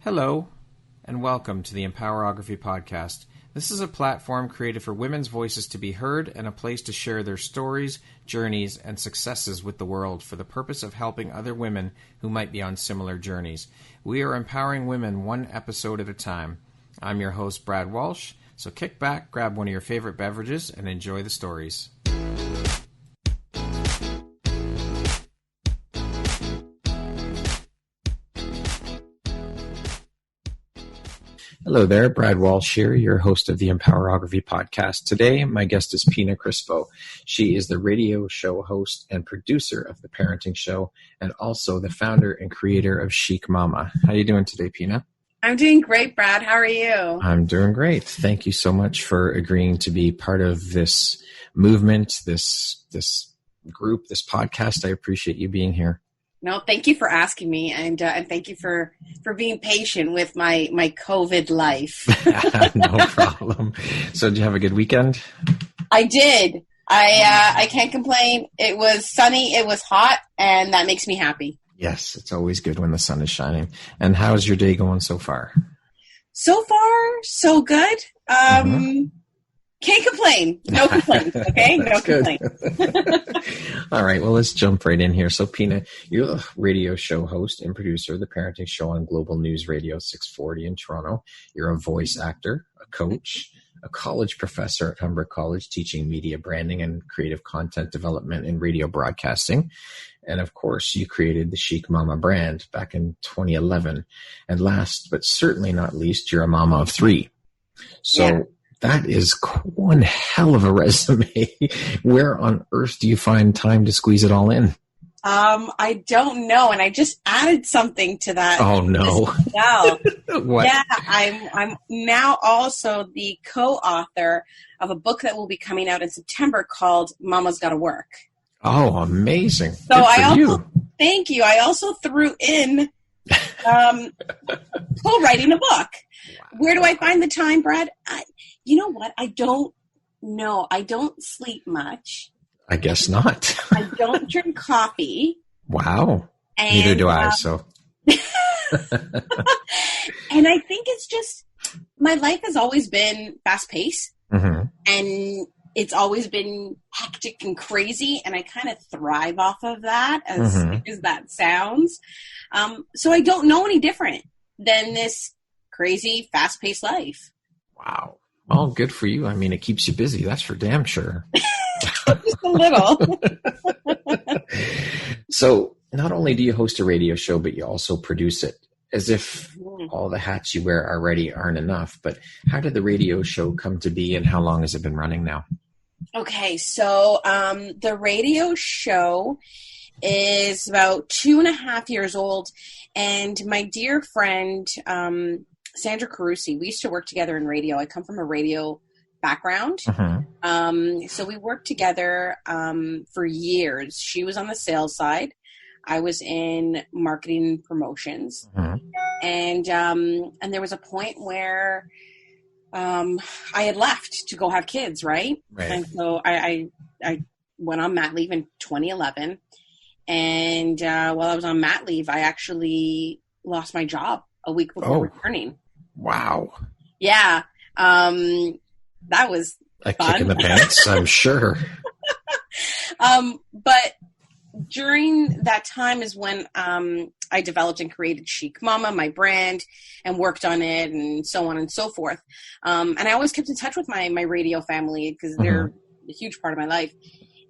Hello, and welcome to the Empowerography Podcast. This is a platform created for women's voices to be heard and a place to share their stories, journeys, and successes with the world for the purpose of helping other women who might be on similar journeys. We are empowering women one episode at a time. I'm your host, Brad Walsh, so kick back, grab one of your favorite beverages, and enjoy the stories. Hello there, Brad Walsh here, your host of the Empowerography Podcast. Today, my guest is Pina Crispo. She is the radio show host and producer of The Parenting Show, and also the founder and creator of Chic Mama. How are you doing today, Pina? I'm doing great, Brad. How are you? I'm doing great. Thank you so much for agreeing to be part of this movement, this group, this podcast. I appreciate you being here. No, thank you for asking me, and thank you for being patient with my COVID life. No problem. So did you have a good weekend? I did. I can't complain. It was sunny, it was hot, and that makes me happy. Yes, it's always good when the sun is shining. And how's your day going so far? So far, so good. Can't complain. No complaints, okay? No complaints. All right, well, let's jump right in here. So, Pina, you're a radio show host and producer of The Parenting Show on Global News Radio 640 in Toronto. You're a voice actor, a coach, a college professor at Humber College teaching media branding and creative content development in radio broadcasting. And, of course, you created the Chic Mama brand back in 2011. And last, but certainly not least, you're a mama of three. So... yeah. That is one hell of a resume. Where on earth do you find time to squeeze it all in? I don't know, and I just added something to that. Oh no! What? Yeah, I'm now also the co-author of a book that will be coming out in September called "Mama's Gotta Work." Oh, amazing! So thank you. I also threw in co-writing a book. Wow. Where do I find the time, Brad? You know what? I don't know. I don't sleep much. I guess not. I don't drink coffee. Wow. And, neither do I, so. And I think it's just, my life has always been fast-paced. Mm-hmm. And it's always been hectic and crazy, and I kind of thrive off of that, as that sounds. So I don't know any different than this crazy, fast-paced life. Wow. Oh, good for you. I mean, it keeps you busy. That's for damn sure. Just a little. So not only do you host a radio show, but you also produce it. As if all the hats you wear already aren't enough. But how did the radio show come to be, and how long has it been running now? Okay, so the radio show is about 2.5 years old. And my dear friend... Sandra Carusi, we used to work together in radio. I come from a radio background. So we worked together for years. She was on the sales side. I was in marketing and promotions. And there was a point where I had left to go have kids, right? And so I went on mat leave in 2011. And while I was on mat leave, I actually lost my job a week before returning. Wow. Yeah. That was a kick in the pants, I'm sure. But during that time is when I developed and created Chic Mama, my brand, and worked on it and so on and so forth. And I always kept in touch with my radio family because they're a huge part of my life.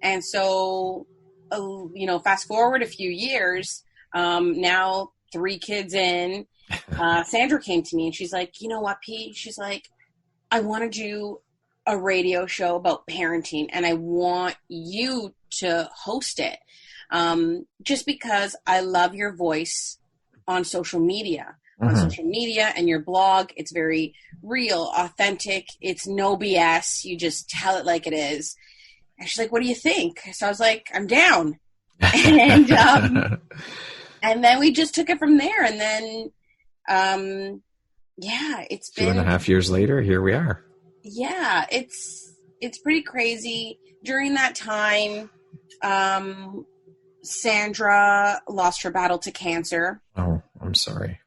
And so, fast forward a few years, now 3 kids in, Sandra came to me and she's like, you know what, Pete? She's like, I want to do a radio show about parenting and I want you to host it. Just because I love your voice on social media. On social media and your blog, it's very real, authentic. It's no BS. You just tell it like it is. And she's like, what do you think? So I was like, I'm down. And then we just took it from there. And then, it's been 2.5 years later. Here we are. Yeah, it's pretty crazy. During that time, Sandra lost her battle to cancer. Oh, I'm sorry.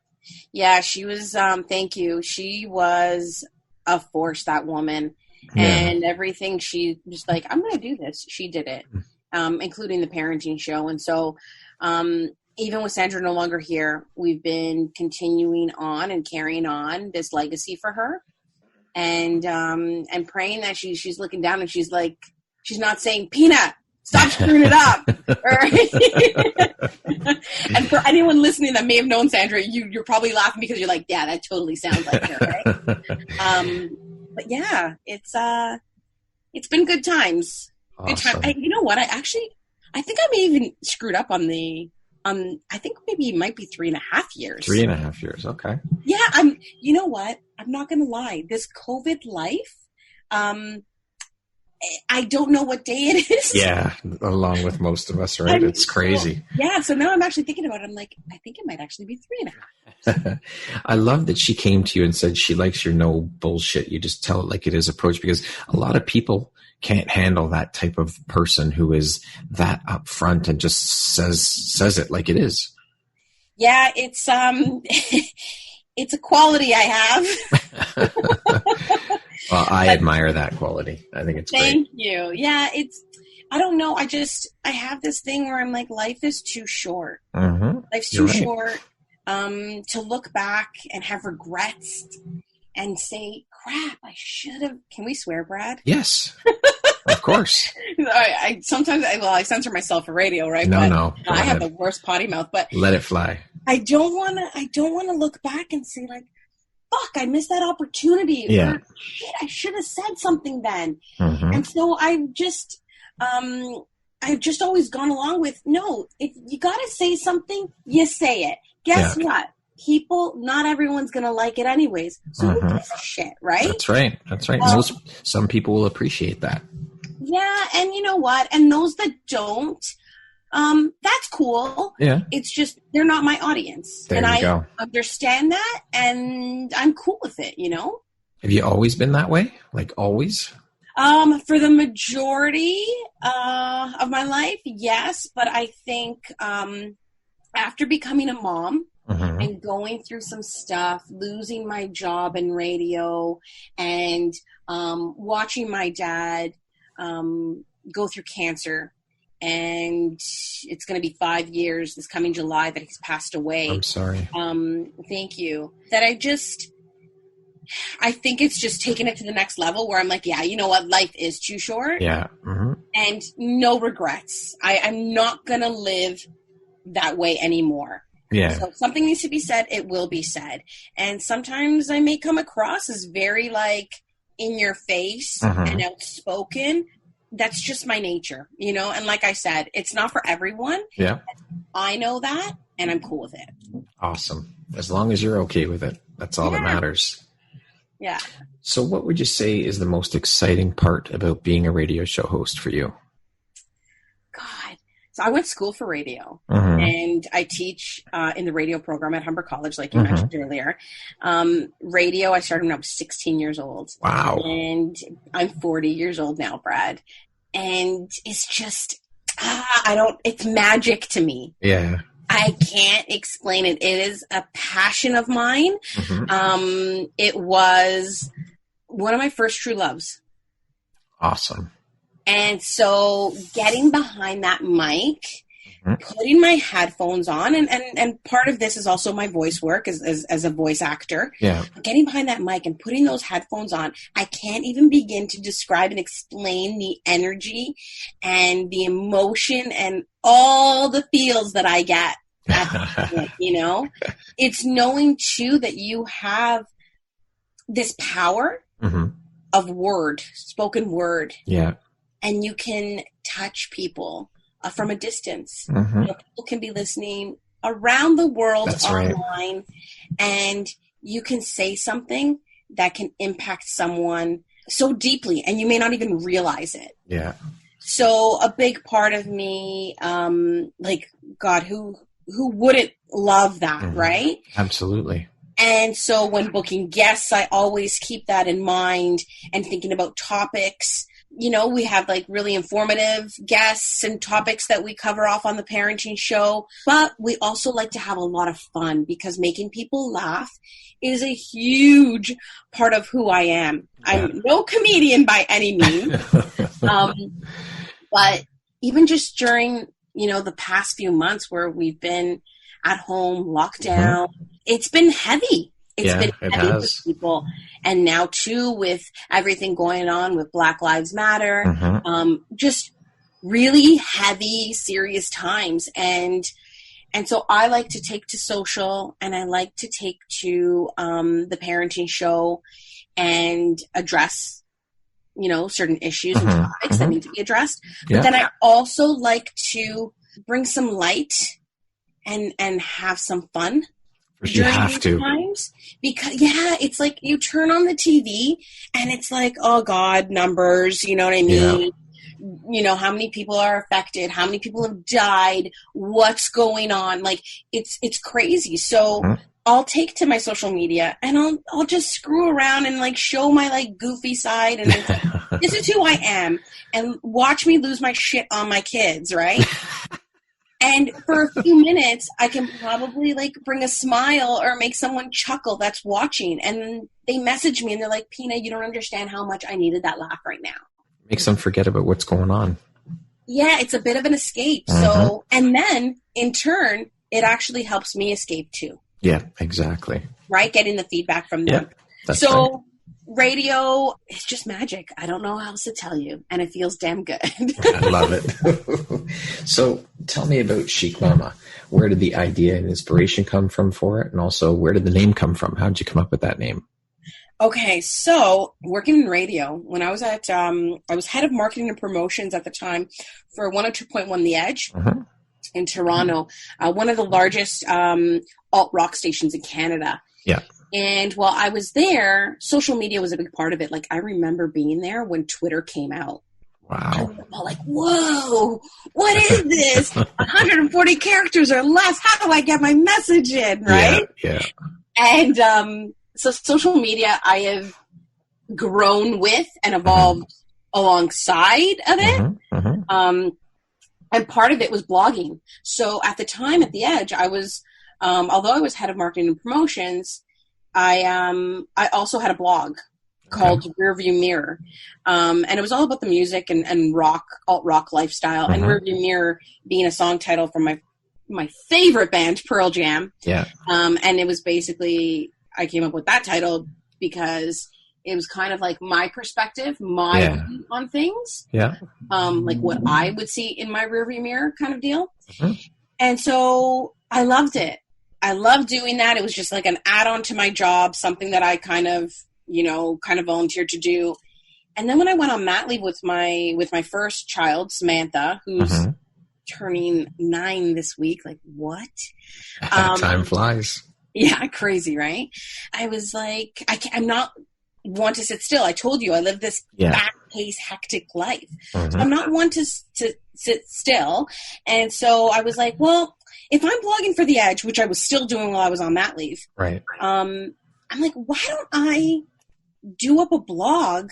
Yeah, she was, thank you. She was a force, that woman. Yeah. And everything she was like, I'm going to do this. She did it, including the parenting show. And so even with Sandra no longer here, we've been continuing on and carrying on this legacy for her. And praying that she's looking down and she's like, she's not saying, Pina, stop screwing it up. And for anyone listening that may have known Sandra, you're probably laughing because you're like, yeah, that totally sounds like her, right? But yeah, it's been good times. Awesome. Good time. You know what? I think I may even screwed up on I think maybe it might be 3.5 years. 3.5 years. Okay. Yeah. You know what? I'm not going to lie. This COVID life, I don't know what day it is. Yeah, along with most of us, right? It's crazy. Yeah, so now I'm actually thinking about it. I'm like, I think it might actually be 3.5. I love that she came to you and said she likes your no bullshit. You just tell it like it is approach, because a lot of people can't handle that type of person who is that upfront and just says it like it is. Yeah, it's it's a quality I have. Well, I admire that quality. I think it's great. Thank you. Yeah, I don't know. I have this thing where I'm like, life is too short. Mm-hmm. Life's too short to look back and have regrets and say, crap, I should have. Can we swear, Brad? Yes, of course. I sometimes I censor myself for radio, right? No. I have the worst potty mouth, but let it fly. I don't want to look back and say like, fuck, I missed that opportunity. Yeah. Or, shit, I should have said something then. Mm-hmm. And so I've just always gone along with, no, if you got to say something, you say it. Guess what? People, not everyone's going to like it anyways. So who gives a shit, right? That's right. Some people will appreciate that. Yeah. And you know what? And those that don't, that's cool. Yeah. It's just, they're not my audience. There and you I go. understand that and I'm cool with it, you know? Have you always been that way? Like always? For the majority of my life, yes. But I think after becoming a mom and going through some stuff, losing my job in radio and watching my dad go through cancer, and it's going to be 5 years this coming July that he's passed away. I'm sorry. Thank you. That I think it's just taking it to the next level where I'm like, yeah, you know what? Life is too short. Yeah. Mm-hmm. And no regrets. I'm not going to live that way anymore. Yeah. So if something needs to be said, it will be said. And sometimes I may come across as very like in your face and outspoken. That's just my nature, you know? And like I said, it's not for everyone. Yeah. I know that and I'm cool with it. Awesome. As long as you're okay with it, that's all that matters. Yeah. So what would you say is the most exciting part about being a radio show host for you? God. So I went to school for radio and I teach in the radio program at Humber College, like you mentioned earlier. Radio, I started when I was 16 years old. Wow. And I'm 40 years old now, Brad. And it's just, it's magic to me. Yeah. I can't explain it. It is a passion of mine. It was one of my first true loves. Awesome. And so getting behind that mic, putting my headphones on, and part of this is also my voice work as a voice actor. Yeah. Getting behind that mic and putting those headphones on, I can't even begin to describe and explain the energy and the emotion and all the feels that I get at that point, you know? It's knowing too that you have this power of word, spoken word. Yeah. And you can touch people from a distance. You know, people can be listening around the world online, and you can say something that can impact someone so deeply, and you may not even realize it. Yeah. So a big part of me, like, God, who wouldn't love that, right? Absolutely. And so when booking guests, I always keep that in mind and thinking about topics we have like really informative guests and topics that we cover off on the parenting show. But we also like to have a lot of fun because making people laugh is a huge part of who I am. I'm no comedian by any means. But even just during, the past few months where we've been at home, locked down, it's been heavy. It's been heavy for people. And now, too, with everything going on with Black Lives Matter, just really heavy, serious times. And so I like to take to social, and I like to take to the parenting show and address, certain issues and topics that need to be addressed. But then I also like to bring some light and have some fun. You have to. Times, because it's like you turn on the TV and it's like, oh God, numbers, you know what I mean? Yeah. How many people are affected? How many people have died? What's going on? Like it's crazy. So I'll take to my social media and I'll just screw around and like show my like goofy side and it's like, this is who I am, and watch me lose my shit on my kids, right? And for a few minutes, I can probably like bring a smile or make someone chuckle that's watching. And then they message me and they're like, Pina, you don't understand how much I needed that laugh right now. Makes them forget about what's going on. Yeah, it's a bit of an escape. So, and then in turn, it actually helps me escape too. Yeah, exactly. Right? Getting the feedback from them. That's so right. Radio is just magic. I don't know how else to tell you. And it feels damn good. I love it. So tell me about Chic Mama. Where did the idea and inspiration come from for it? And also, where did the name come from? How did you come up with that name? Okay, so working in radio, when I was at, I was head of marketing and promotions at the time for 102.1 The Edge in Toronto, one of the largest alt rock stations in Canada. Yeah. And while I was there, social media was a big part of it. Like, I remember being there when Twitter came out. Wow. I'm like, whoa, what is this? 140 characters or less. How do I get my message in, right? Yeah. And so social media, I have grown with and evolved alongside of it. And part of it was blogging. So at the time at The Edge, I was, although I was head of marketing and promotions, I also had a blog called Rearview Mirror. And it was all about the music and rock, alt rock lifestyle, and Rearview Mirror being a song title from my favorite band, Pearl Jam. Yeah. And it was basically, I came up with that title because it was kind of like my perspective, my view on things. Yeah. Like what I would see in my rearview mirror kind of deal. And so I loved it. I loved doing that. It was just like an add-on to my job, something that I kind of volunteered to do. And then when I went on mat leave with my first child, Samantha, who's turning 9 this week, like what? Time flies. Yeah, crazy, right? I was like, I'm not want to sit still. I told you I live this fast-paced, hectic life. So I'm not one to sit still. And so I was like, well, if I'm blogging for The Edge, which I was still doing while I was on mat leave, right? I'm like, why don't I do up a blog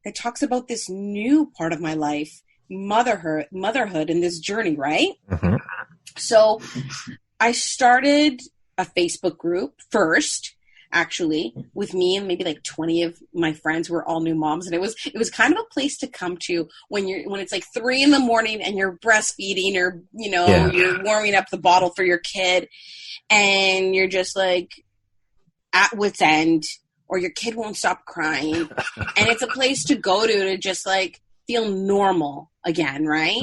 that talks about this new part of my life, motherhood and this journey, right? So I started a Facebook group first, actually, with me and maybe like 20 of my friends who were all new moms. And it was kind of a place to come to when it's like 3 a.m. and you're breastfeeding or, you're warming up the bottle for your kid and you're just like at wit's end, or your kid won't stop crying. And it's a place to go to just like feel normal again. Right.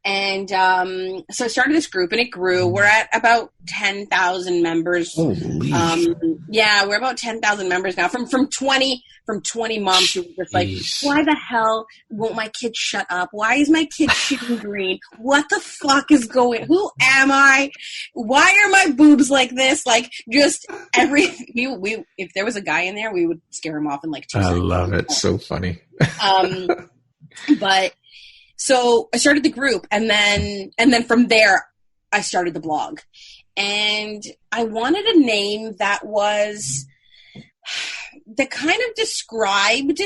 And so I started this group and it grew. We're at about 10,000 members. Holy we're about 10,000 members now from 20 moms who were just like, why the hell won't my kid shut up? Why is my kid shooting green? What the fuck is going? Who am I? Why are my boobs like this? Like just we if there was a guy in there, we would scare him off in like 2 seconds. I love it. So funny. But so I started the group and then from there I started the blog, and I wanted a name that kind of described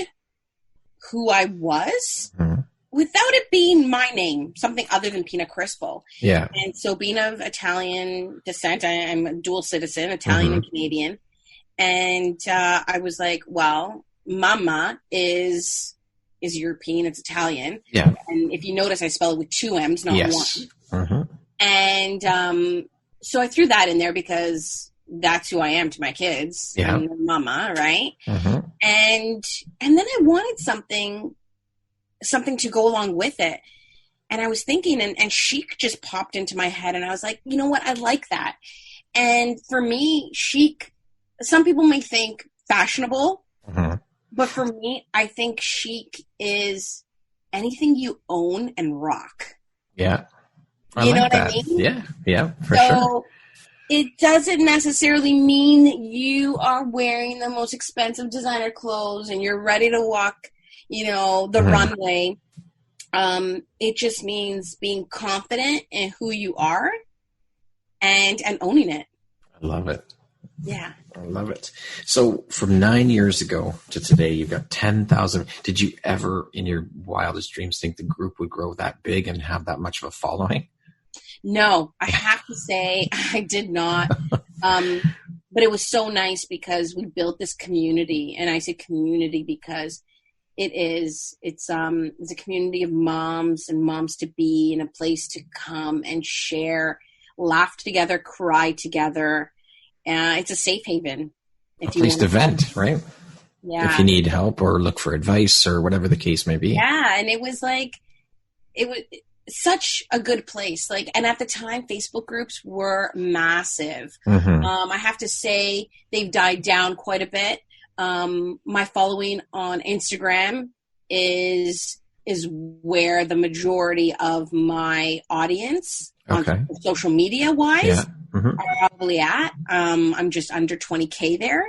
who I was Mhm. without it being my name, something other than Pina Crispo. Yeah. And so being of Italian descent, I'm a dual citizen, Italian and Canadian. And I was like, well, Mama is European, it's Italian. Yeah. And if you notice, I spell it with 2 M's, not Yes. one. Mm-hmm. And so I threw that in there because that's who I am to my kids. Yeah. I'm their mama, right? Mm-hmm. And then I wanted something to go along with it. And I was thinking, and chic just popped into my head, and I was like, you know what? I like that. And for me, chic, some people may think fashionable, but for me, I think chic is anything you own and rock. Yeah. You know like what that. I mean? Yeah, for sure. It doesn't necessarily mean that you are wearing the most expensive designer clothes and you're ready to walk, the runway. It just means being confident in who you are and owning it. I love it. Yeah. I love it. So from 9 years ago to today, you've got 10,000. Did you ever in your wildest dreams think the group would grow that big and have that much of a following? No, I have to say I did not. But it was so nice because we built this community, and I say community because it's a community of moms and moms to be, and a place to come and share, laugh together, cry together. It's a safe haven. A place to vent, right? Yeah. If you need help or look for advice or whatever the case may be. Yeah, and it was such a good place. And at the time, Facebook groups were massive. I have to say they've died down quite a bit. My following on Instagram is where the majority of my audience, on social media wise, are probably at. I'm just under 20K there.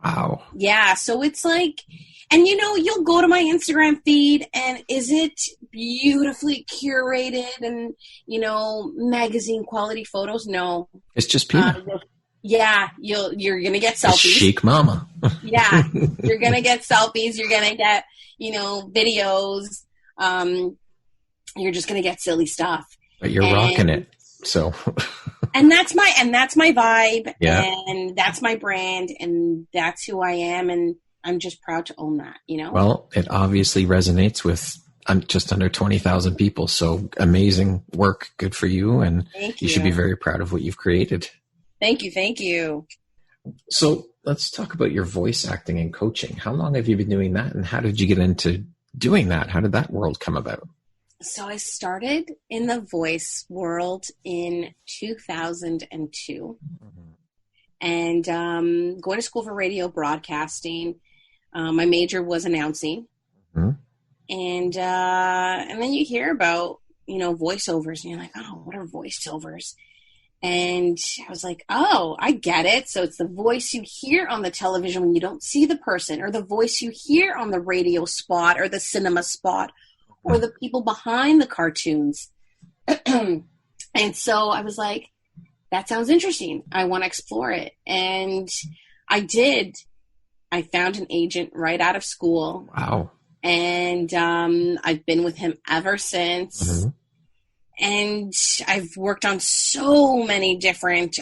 Wow. Yeah, so it's and you'll go to my Instagram feed, and is it beautifully curated and, magazine quality photos? No. It's just Pina. Yeah, you're going to get selfies. Chic mama. Yeah, you're going to get selfies. You're going to get, videos. You're just going to get silly stuff. But you're rocking it. So. And that's my vibe. Yeah. And that's my brand, and that's who I am. And I'm just proud to own that, Well, it obviously resonates with just under 20,000 people. So amazing work. Good for you. And you should be very proud of what you've created. Thank you. Thank you. So let's talk about your voice acting and coaching. How long have you been doing that? And how did you get into doing that? How did that world come about? So I started in the voice world in 2002 and going to school for radio broadcasting. My major was announcing. And then you hear about, voiceovers, and you're like, oh, what are voiceovers? And I was like, oh, I get it. So it's the voice you hear on the television when you don't see the person, or the voice you hear on the radio spot or the cinema spot, or the people behind the cartoons. And so I was like, that sounds interesting. I want to explore it. And I did. I found an agent right out of school. Wow. And I've been with him ever since. And I've worked on so many different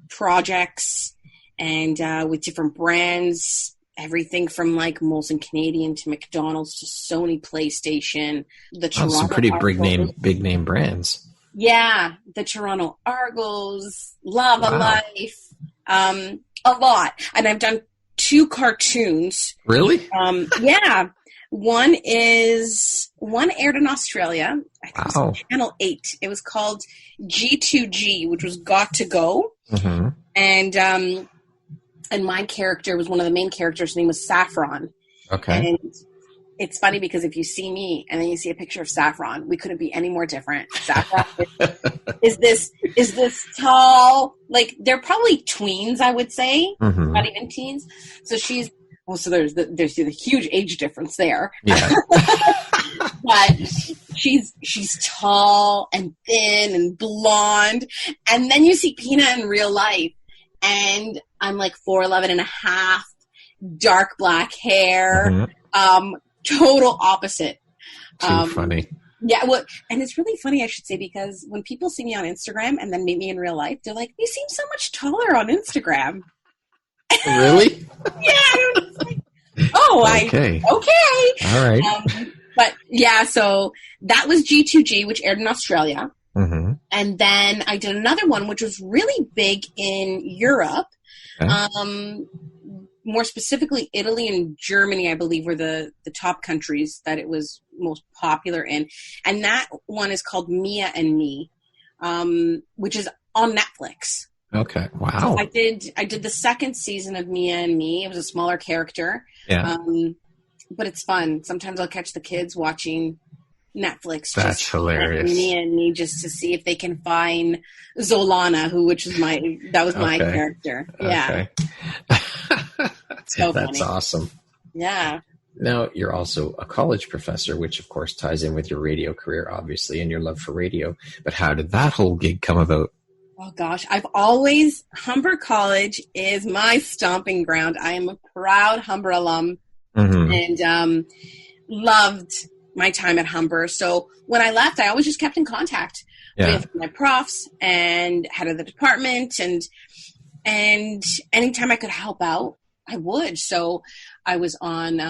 projects and with different brands, everything from Molson Canadian to McDonald's to Sony PlayStation. The Toronto some pretty Argos. big name brands. Yeah, the Toronto Argos, Lava Life, a lot. And I've done 2 cartoons. Really? Yeah. One aired in Australia. I think it was Channel 8. It was called G2G, which was Got to Go. And my character was one of the main characters. His name was Saffron. Okay. And it's funny because if you see me and then you see a picture of Saffron, we couldn't be any more different. Saffron is this tall, they're probably tweens, I would say, not even teens. So so there's the huge age difference there. Yeah. But she's tall and thin and blonde. And then you see Pina in real life, and I'm 4'11" and a half, dark black hair. Total opposite. Too funny. Yeah, well, and it's really funny, I should say, because when people see me on Instagram and then meet me in real life, they're like, "You seem so much taller on Instagram." Really? Yeah. I don't know. Oh, okay. Okay. All right. But yeah, so that was G2G, which aired in Australia. Mm-hmm. And then I did another one, which was really big in Europe. Okay. More specifically, Italy and Germany, I believe, were the top countries that it was most popular in. And that one is called Mia and Me, which is on Netflix. Okay. Wow. So I did the second season of Mia and Me. It was a smaller character. Yeah. But it's fun. Sometimes I'll catch the kids watching Netflix. That's just hilarious. Mia and Me, just to see if they can find Zolana, which was my character. Yeah. Okay. So That's funny. awesome. Yeah. Now, you're also a college professor, which of course ties in with your radio career, obviously, and your love for radio. But how did that whole gig come about? Oh gosh, Humber College is my stomping ground. I am a proud Humber alum, and loved my time at Humber. So when I left, I always just kept in contact with my profs and head of the department, and anytime I could help out, I would. So I was on,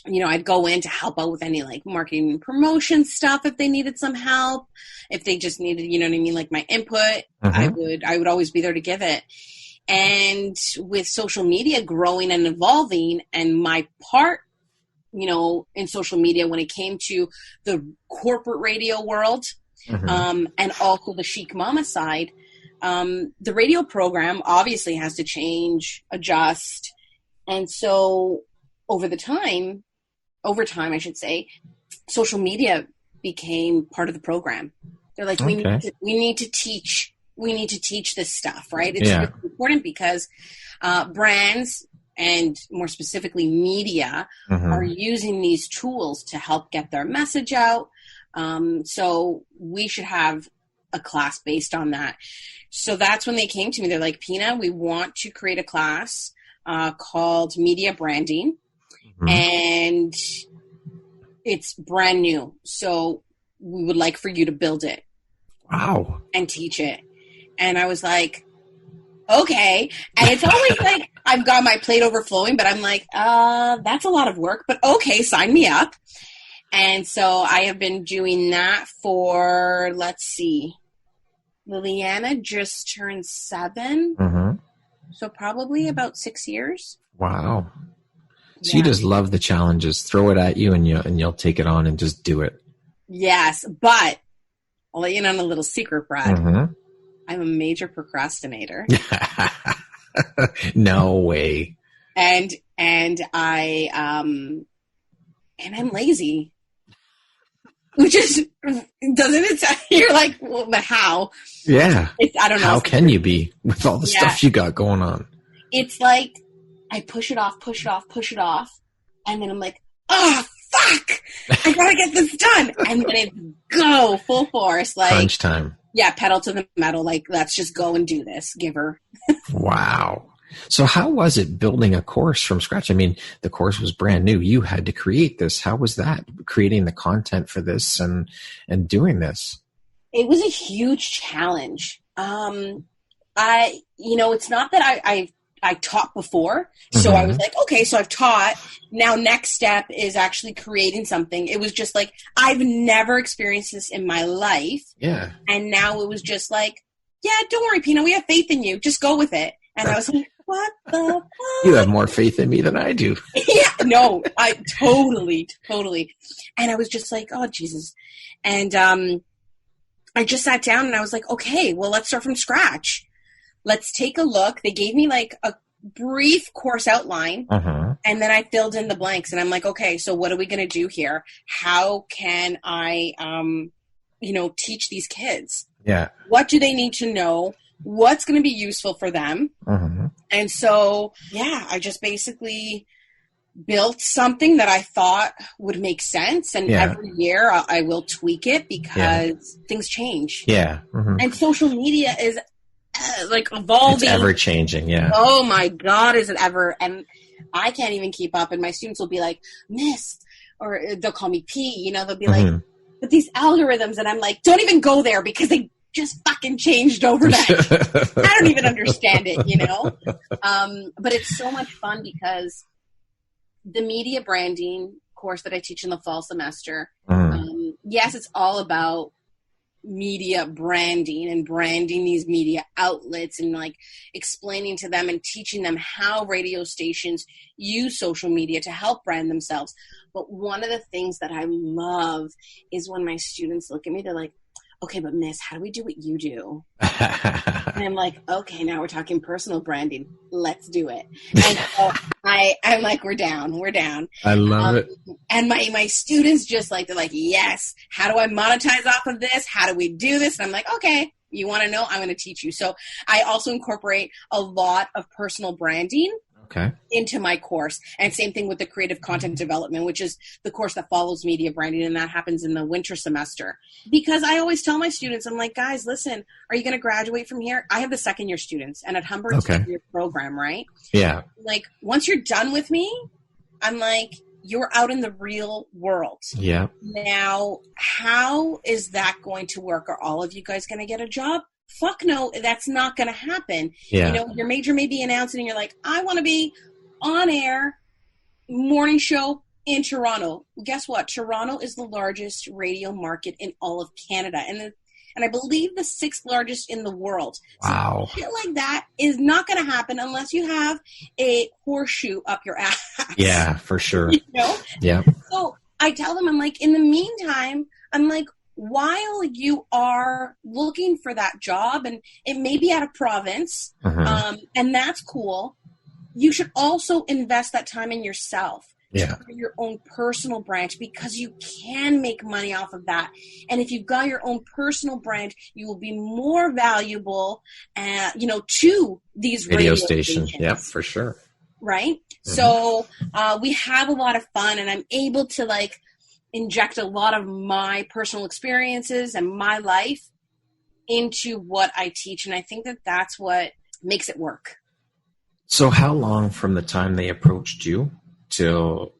I'd go in to help out with any like marketing and promotion stuff if they needed some help. If they just needed, like my input, I would always be there to give it. And with social media growing and evolving, and my part, in social media when it came to the corporate radio world, and also the Chic Mama side, the radio program obviously has to change, adjust. And so over time, I should say, social media became part of the program. They're like, we need to teach this stuff, right? It's really important because brands, and more specifically media, are using these tools to help get their message out. So we should have a class based on that. So that's when they came to me. They're like, Pina, we want to create a class called Media Branding. And it's brand new. So we would like for you to build it. Wow. And teach it. And I was like, okay. And it's always like, I've got my plate overflowing, but I'm like, that's a lot of work, but okay, sign me up. And so I have been doing that for, let's see, Liliana just turned 7. So probably about 6 years. Wow. So you just love the challenges, throw it at you, and you'll take it on and just do it. Yes, but I'll let you know on a little secret, Brad. I'm a major procrastinator. No way. And I'm lazy. Which is, doesn't it sound, you're like, well, but how? Yeah. I don't know. How can you be with all the stuff you got going on? It's like, I push it off. And then I'm like, oh, fuck. I gotta get this done. And then it go full force. Like, crunch time. Yeah, pedal to the metal. Like, let's just go and do this. Give her. Wow. So how was it building a course from scratch? I mean, the course was brand new. You had to create this. How was that, creating the content for this and doing this? It was a huge challenge. It's not that I taught before. So I was like, okay, so I've taught. Now next step is actually creating something. It was just like, I've never experienced this in my life. Yeah. And now it was just like, yeah, don't worry, Pina, we have faith in you. Just go with it. And I was like, what the fuck? You have more faith in me than I do. Yeah, no, I totally. And I was just like, oh, Jesus. And I just sat down and I was like, okay, well, let's start from scratch. Let's take a look. They gave me like a brief course outline, and then I filled in the blanks. And I'm like, okay, so what are we going to do here? How can I, teach these kids? Yeah. What do they need to know? What's going to be useful for them? And so, I just basically built something that I thought would make sense. And every year I will tweak it because things change. Yeah. And social media is like evolving. It's ever changing, yeah. Oh my God, is it ever? And I can't even keep up. And my students will be like, Miss, or they'll call me P, you know, they'll be like, but these algorithms, and I'm like, don't even go there because they just fucking changed overnight. I don't even understand it, you know? But it's so much fun because the media branding course that I teach in the fall semester, yes, it's all about media branding and branding these media outlets and like explaining to them and teaching them how radio stations use social media to help brand themselves. But one of the things that I love is when my students look at me, they're like, okay, but Miss, how do we do what you do? And I'm like, okay, now we're talking personal branding. Let's do it. And so I'm like, we're down. I love it. And my students just like, they're like, yes, how do I monetize off of this? How do we do this? And I'm like, okay, you want to know? I'm going to teach you. So I also incorporate a lot of personal branding into my course. And same thing with the creative content development, which is the course that follows media branding. And that happens in the winter semester. Because I always tell my students, I'm like, guys, listen, are you going to graduate from here? I have the second year students, and at Humber, it's a 2-year program, right? Yeah. Like, once you're done with me, I'm like, you're out in the real world. Yeah. Now, how is that going to work? Are all of you guys going to get a job? Fuck no, that's not going to happen. Yeah. You know, your major may be announced and you're like, I want to be on air morning show in Toronto. Guess what? Toronto is the largest radio market in all of Canada. And I believe the 6th largest in the world. Wow. So shit like that is not going to happen unless you have a horseshoe up your ass. Yeah, for sure. You know? Yeah. So I tell them, I'm like, in the meantime, I'm like, while you are looking for that job, and it may be at a province, and that's cool, you should also invest that time in yourself. Yeah. For your own personal brand, because you can make money off of that. And if you've got your own personal brand, you will be more valuable, you know, to these radio stations. Yep, for sure. Right? So we have a lot of fun, and I'm able to like inject a lot of my personal experiences and my life into what I teach. And I think that that's what makes it work. So how long from the time they approached you to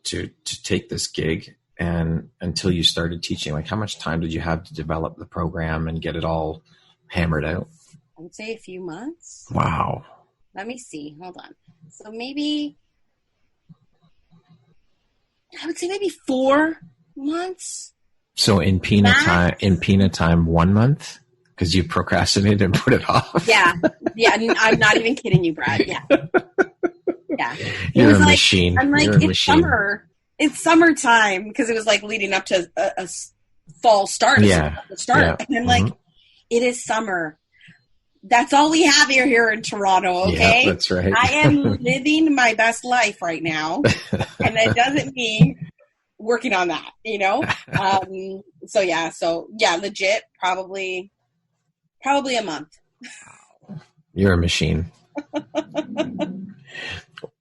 take this gig and until you started teaching, like how much time did you have to develop the program and get it all hammered out? I would say a few months. Wow. Let me see. Hold on. So maybe, I would say maybe 4 months. So in Pina time, 1 month? Because you procrastinated and put it off? Yeah. I'm not even kidding you, Brad. Yeah. Yeah. You're a machine. I'm like, it's summer. It's summertime, because it was like leading up to a fall start. Yeah. And I'm like, it is summer. That's all we have here in Toronto, okay? Yeah, that's right. I am living my best life right now. And that doesn't mean working on that, you know? So legit, probably a month. You're a machine.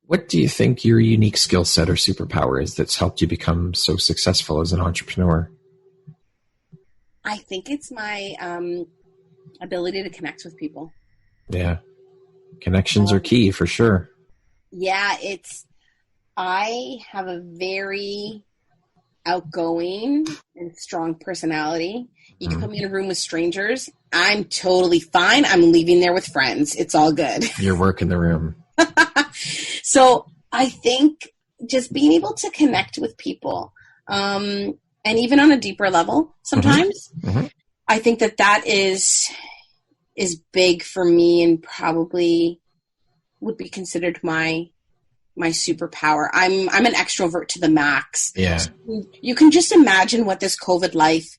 What do you think your unique skill set or superpower is that's helped you become so successful as an entrepreneur? I think it's my ability to connect with people. Yeah. Connections are key for sure. Yeah, I have a very outgoing and strong personality. You can put me in a room with strangers. I'm totally fine. I'm leaving there with friends. It's all good. You're working the room. So I think just being able to connect with people, and even on a deeper level sometimes, I think that is big for me, and probably would be considered my superpower. I'm an extrovert to the max. Yeah. So you can just imagine what this COVID life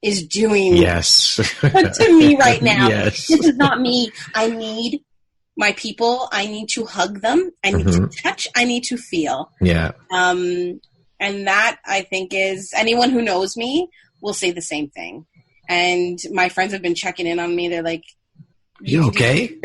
is doing to me right now. Yes. This is not me. I need my people. I need to hug them. I need to touch. I need to feel. Yeah. And that, I think, is, anyone who knows me will say the same thing. And my friends have been checking in on me. They're like, you okay?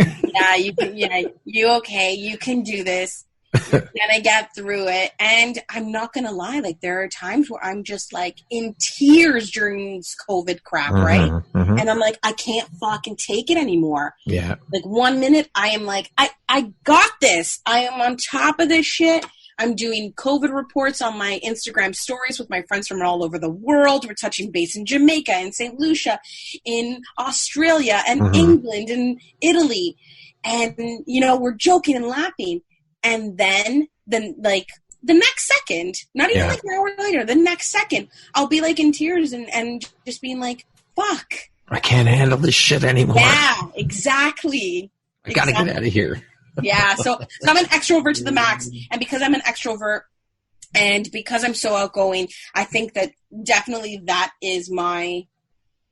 You okay? You can do this. You're gonna get through it. And I'm not gonna lie, like there are times where I'm just like in tears during this COVID crap, right? And I'm like, I can't fucking take it anymore. Yeah. Like 1 minute, I am like, I got this. I am on top of this shit. I'm doing COVID reports on my Instagram stories with my friends from all over the world. We're touching base in Jamaica and St. Lucia, in Australia and England and Italy. And, you know, we're joking and laughing. And then like, the next second, not even like an hour later, the next second, I'll be like in tears and just being like, fuck. I can't handle this shit anymore. Yeah, exactly. I gotta get out of here. Yeah, so I'm an extrovert to the max, and because I'm an extrovert and because I'm so outgoing, I think that definitely that is my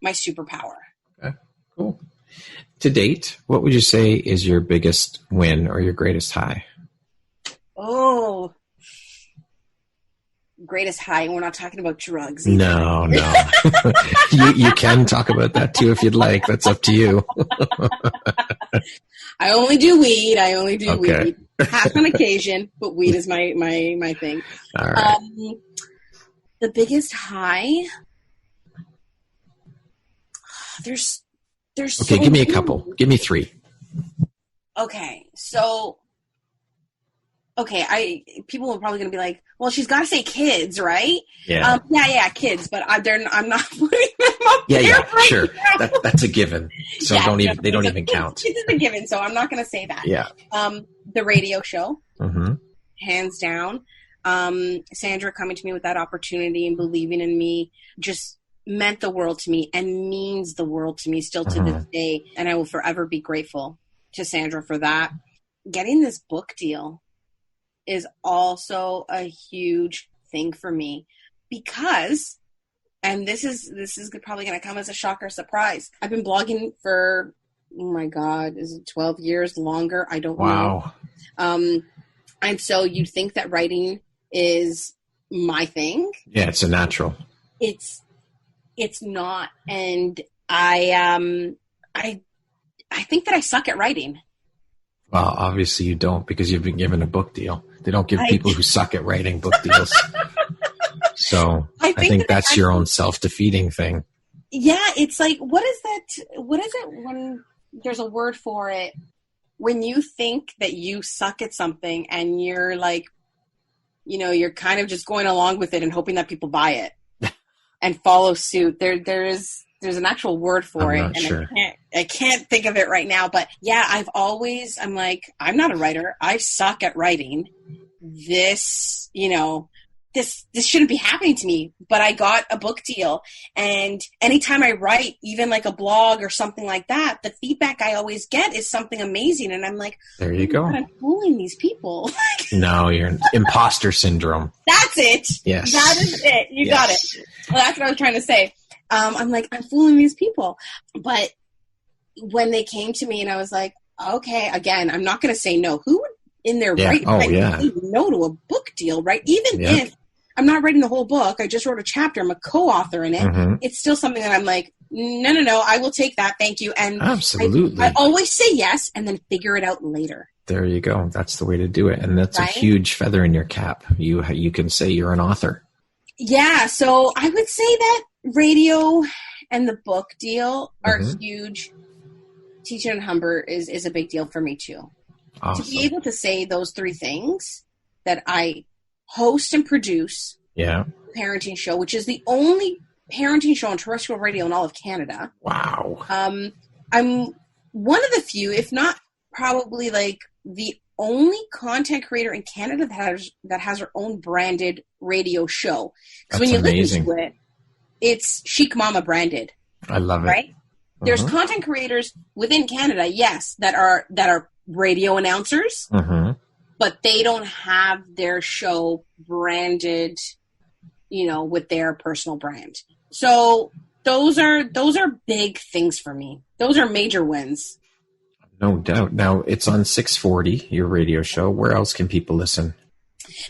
superpower. Okay, cool. To date, what would you say is your biggest win or your greatest high? Oh, greatest high, and we're not talking about drugs either. No. you can talk about that too if you'd like. That's up to you. I only do weed. Weed. Half on occasion, but weed is my thing. All right. The biggest high. There's okay, so give me a couple. Give me 3. Okay, so people are probably going to be like, well, she's got to say kids, right? Yeah. Yeah, kids, but I'm not putting them up there. Yeah, right sure. Now. That's a given. So they don't even count. It's a given, so I'm not going to say that. Yeah. The radio show, hands down. Sandra coming to me with that opportunity and believing in me just meant the world to me and means the world to me still to this day. And I will forever be grateful to Sandra for that. Getting this book deal is also a huge thing for me because, and this is probably going to come as a shocker surprise. I've been blogging for, oh my God, is it 12 years longer? I don't know. And so you'd think that writing is my thing. Yeah, it's a natural. It's not. And I think that I suck at writing. Well, obviously you don't because you've been given a book deal. They don't give people who suck at writing book deals. So I think that's your own self-defeating thing. Yeah, it's like, what is that? What is it when there's a word for it? When you think that you suck at something and you're like, you know, you're kind of just going along with it and hoping that people buy it and follow suit. There's an actual word for it, and sure. I can't think of it right now. But yeah, I'm like, I'm not a writer. I suck at writing. This, you know, this shouldn't be happening to me. But I got a book deal, and anytime I write, even like a blog or something like that, the feedback I always get is something amazing, and I'm like, there you go. I'm fooling these people. No, you're an imposter syndrome. That's it. Yes, that is it. You got it. Well, that's what I was trying to say. I'm like, I'm fooling these people. But when they came to me and I was like, okay, again, I'm not going to say no. Who would in their right say no to a book deal, right? Even if I'm not writing the whole book, I just wrote a chapter, I'm a co-author in it. It's still something that I'm like, no, I will take that. Thank you. And absolutely. I always say yes and then figure it out later. There you go. That's the way to do it. And that's a huge feather in your cap. You can say you're an author. Yeah. So I would say that radio and the book deal are huge. Teaching in Humber is a big deal for me too. Awesome. To be able to say those 3 things, that I host and produce a parenting show, which is the only parenting show on terrestrial radio in all of Canada. Wow. I'm one of the few, if not probably like the only content creator in Canada that has her own branded radio show. Because when you listen to it, it's Chic Mama branded. I love it. Right? There's content creators within Canada, yes, that are radio announcers, but they don't have their show branded, you know, with their personal brand. So those are big things for me. Those are major wins. No doubt. Now it's on 640, your radio show. Where else can people listen?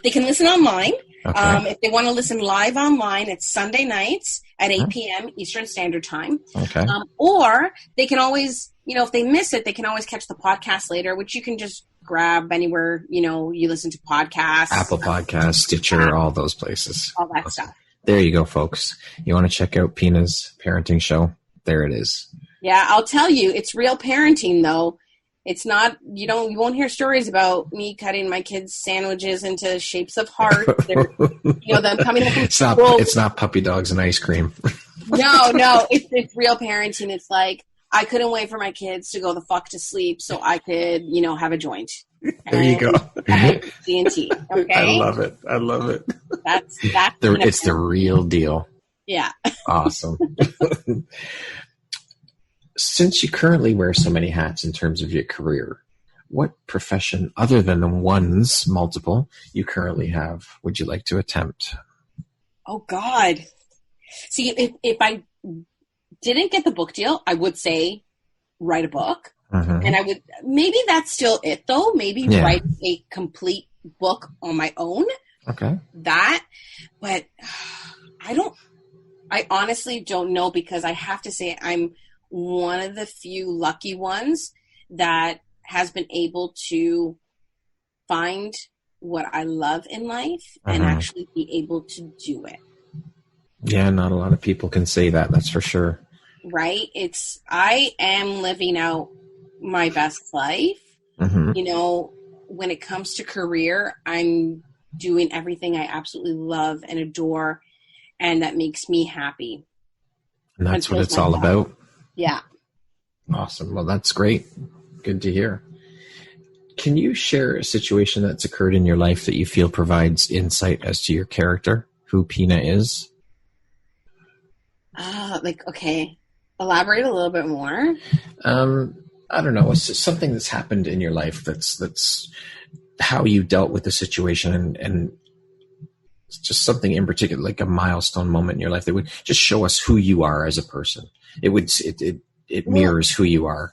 They can listen online. Okay. If they want to listen live online, it's Sunday nights at 8 p.m. Eastern Standard Time. Okay. Or they can always, you know, if they miss it, they can always catch the podcast later, which you can just grab anywhere, you know, you listen to podcasts. Apple Podcasts, Stitcher, all those places. All that stuff. There you go, folks. You want to check out Pina's parenting show? There it is. Yeah, I'll tell you, it's real parenting though. It's not, you won't hear stories about me cutting my kids' sandwiches into shapes of hearts. Them coming home from school. It's not puppy dogs and ice cream. No, it's real parenting. It's like, I couldn't wait for my kids to go the fuck to sleep so I could, have a joint. There you go. D&T, okay? I love it. That's it's the real deal. Yeah. Awesome. Since you currently wear so many hats in terms of your career, what profession, other than the ones, multiple, you currently have, would you like to attempt? Oh, God. See, if I didn't get the book deal, I would say write a book. Mm-hmm. And I would, maybe that's still it, though. Maybe write a complete book on my own. Okay. But I honestly don't know, because I have to say I'm one of the few lucky ones that has been able to find what I love in life and actually be able to do it. Yeah, not a lot of people can say that. That's for sure. Right? I am living out my best life. Mm-hmm. When it comes to career, I'm doing everything I absolutely love and adore, and that makes me happy. And that's what it's all about. Yeah. Awesome. Well, that's great. Good to hear. Can you share a situation that's occurred in your life that you feel provides insight as to your character, who Pina is? Okay. Elaborate a little bit more. I don't know. It's something that's happened in your life that's how you dealt with the situation, and it's just something in particular, like a milestone moment in your life that would just show us who you are as a person. It mirrors who you are.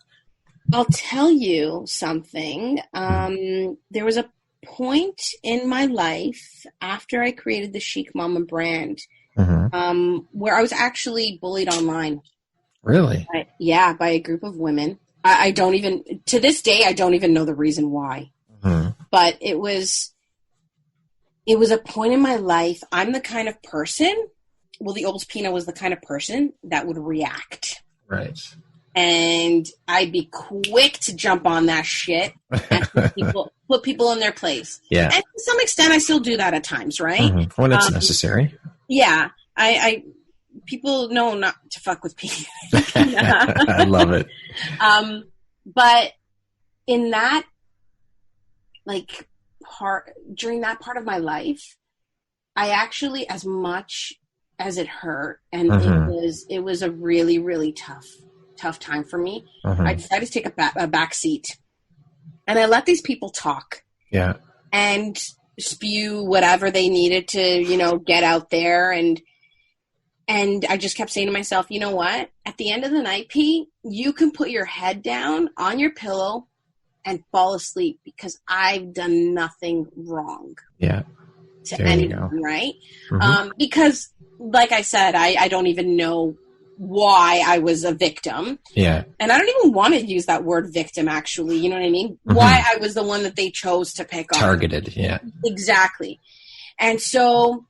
I'll tell you something. There was a point in my life after I created the Chic Mama brand, where I was actually bullied online. Really? By a group of women. I don't even, to this day, I don't even know the reason why. But it was a point in my life. I'm the kind of person, the old Pina was the kind of person that would react. Right. And I'd be quick to jump on that shit and put people in their place. Yeah. And to some extent, I still do that at times, right? When it's necessary. Yeah. People know not to fuck with people. I love it. But in that, during that part of my life, I actually, as much as it hurt, and it was a really, really tough time for me, I decided to take a back seat, and I let these people talk. Yeah. And spew whatever they needed to, get out there. And I just kept saying to myself, you know what? At the end of the night, Pete, you can put your head down on your pillow and fall asleep, because I've done nothing wrong. Yeah. To anyone, right? Because, like I said, I don't even know why I was a victim. Yeah. And I don't even want to use that word victim, actually. You know what I mean? Why I was the one that they chose to pick on. Targeted, yeah. Exactly. And so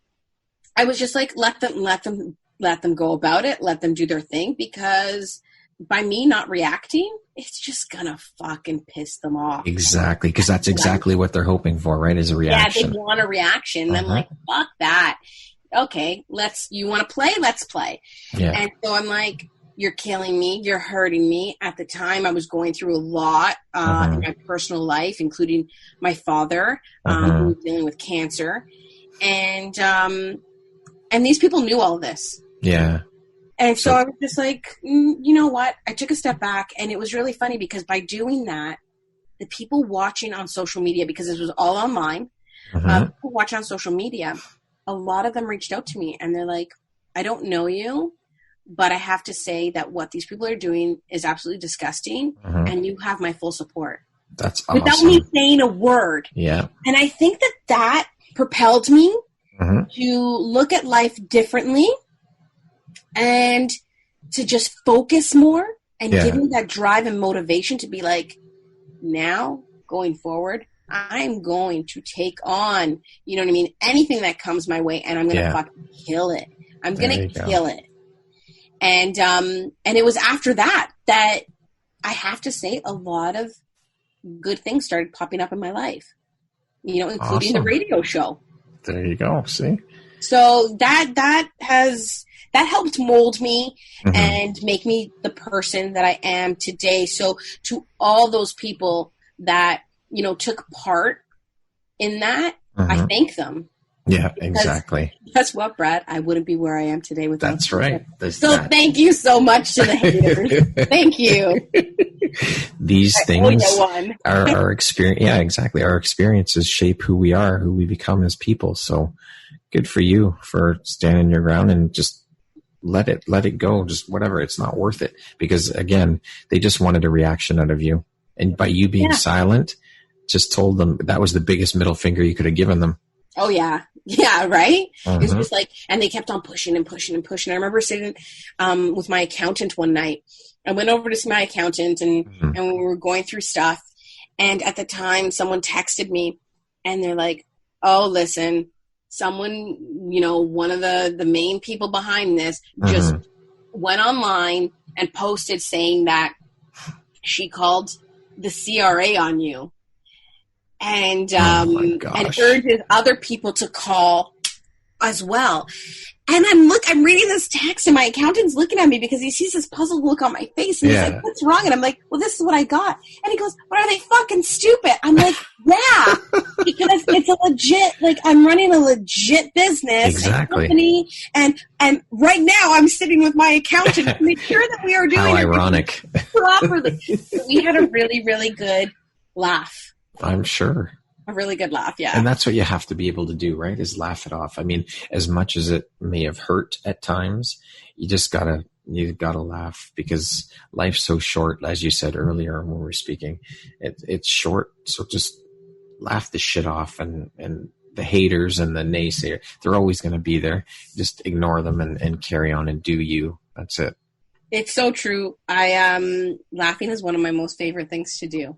I was just like, let them go about it. Let them do their thing, because by me not reacting, it's just gonna fucking piss them off. Exactly, because that's exactly what they're hoping for, right? Is a reaction. Yeah, they want a reaction. And I'm like, fuck that. Okay, you want to play? Let's play. Yeah. And so I'm like, you're killing me. You're hurting me. At the time, I was going through a lot in my personal life, including my father, who was dealing with cancer. And these people knew all of this. Yeah. And so I was just like, you know what? I took a step back, and it was really funny, because by doing that, the people watching on social media, because this was all online, people watching on social media, a lot of them reached out to me, and they're like, I don't know you, but I have to say that what these people are doing is absolutely disgusting, and you have my full support. That's awesome. Without me saying a word. Yeah. And I think that propelled me to look at life differently, and to just focus more, and give me that drive and motivation to be like, now, going forward, I'm going to take on, you know what I mean, anything that comes my way, and I'm going to fucking kill it. I'm going to kill it. And it was after that I have to say a lot of good things started popping up in my life, including the radio show. There you go. See? So that helped mold me and make me the person that I am today. So to all those people that, took part in that, I thank them. Yeah, exactly. Guess what, Brad? I wouldn't be where I am today without That's right. Thank you so much to the haters. Thank you. These things are our experience. Yeah, exactly. Our experiences shape who we are, who we become as people. So good for you for standing your ground and just let it go. Just whatever. It's not worth it. Because again, they just wanted a reaction out of you. And by you being silent, just told them that was the biggest middle finger you could have given them. Oh, yeah. Yeah, right? It was just like, and they kept on pushing and pushing and pushing. I remember sitting with my accountant one night. I went over to see my accountant and we were going through stuff. And at the time, someone texted me and they're like, oh, listen, someone, one of the main people behind this just went online and posted saying that she called the CRA on you. And urges other people to call as well. And I'm reading this text and my accountant's looking at me because he sees this puzzled look on my face and he's like, what's wrong? And I'm like, well, this is what I got. And he goes, but are they fucking stupid? I'm like, yeah, because it's a legit, like I'm running a legit business company and right now I'm sitting with my accountant to make sure that we are doing it ironic. Properly. So we had a really, really good laugh. I'm sure. A really good laugh, yeah. And that's what you have to be able to do, right? Is laugh it off. I mean, as much as it may have hurt at times, you gotta laugh because life's so short, as you said earlier when we were speaking. It's short, so just laugh the shit off and the haters and the naysayers, they're always going to be there. Just ignore them and carry on and do you. That's it. It's so true. Laughing is one of my most favorite things to do.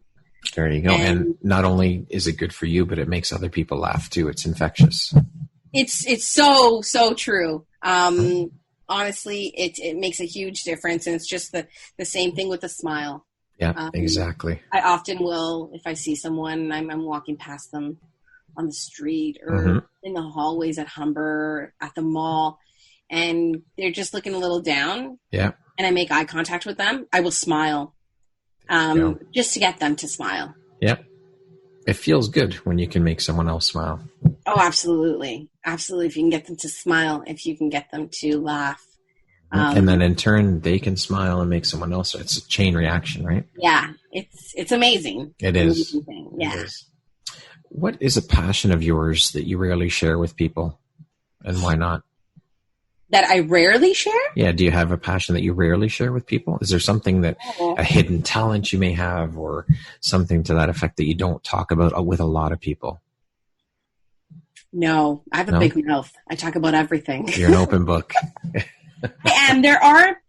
There you go. And not only is it good for you, but it makes other people laugh too. It's infectious. It's so, so true. Honestly, it makes a huge difference. And it's just the same thing with a smile. Yeah, exactly. I often will, if I see someone, I'm walking past them on the street or in the hallways at Humber, at the mall, and they're just looking a little down. Yeah. And I make eye contact with them. I will smile. Just to get them to smile. Yep. It feels good when you can make someone else smile. Oh, absolutely. Absolutely. If you can get them to smile, if you can get them to laugh. And then in turn, they can smile and make someone else. It's a chain reaction, right? Yeah. It's amazing. It is. Yeah. It is. What is a passion of yours that you rarely share with people? And why not? That I rarely share? Yeah. Do you have a passion that you rarely share with people? Is there something a hidden talent you may have or something to that effect that you don't talk about with a lot of people? No, I have a big mouth. I talk about everything. You're an open book. And there are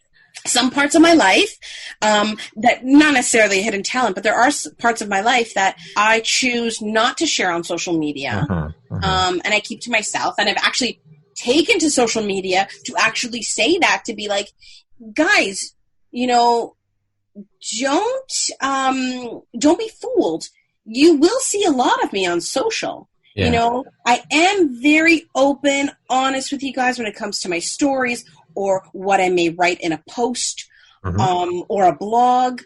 some parts of my life that not necessarily a hidden talent, but there are parts of my life that I choose not to share on social media. And I keep to myself. And I've actually taken to social media to actually say that, to be like, guys, don't be fooled. You will see a lot of me on social. Yeah. I am very open, honest with you guys when it comes to my stories or what I may write in a post or a blog.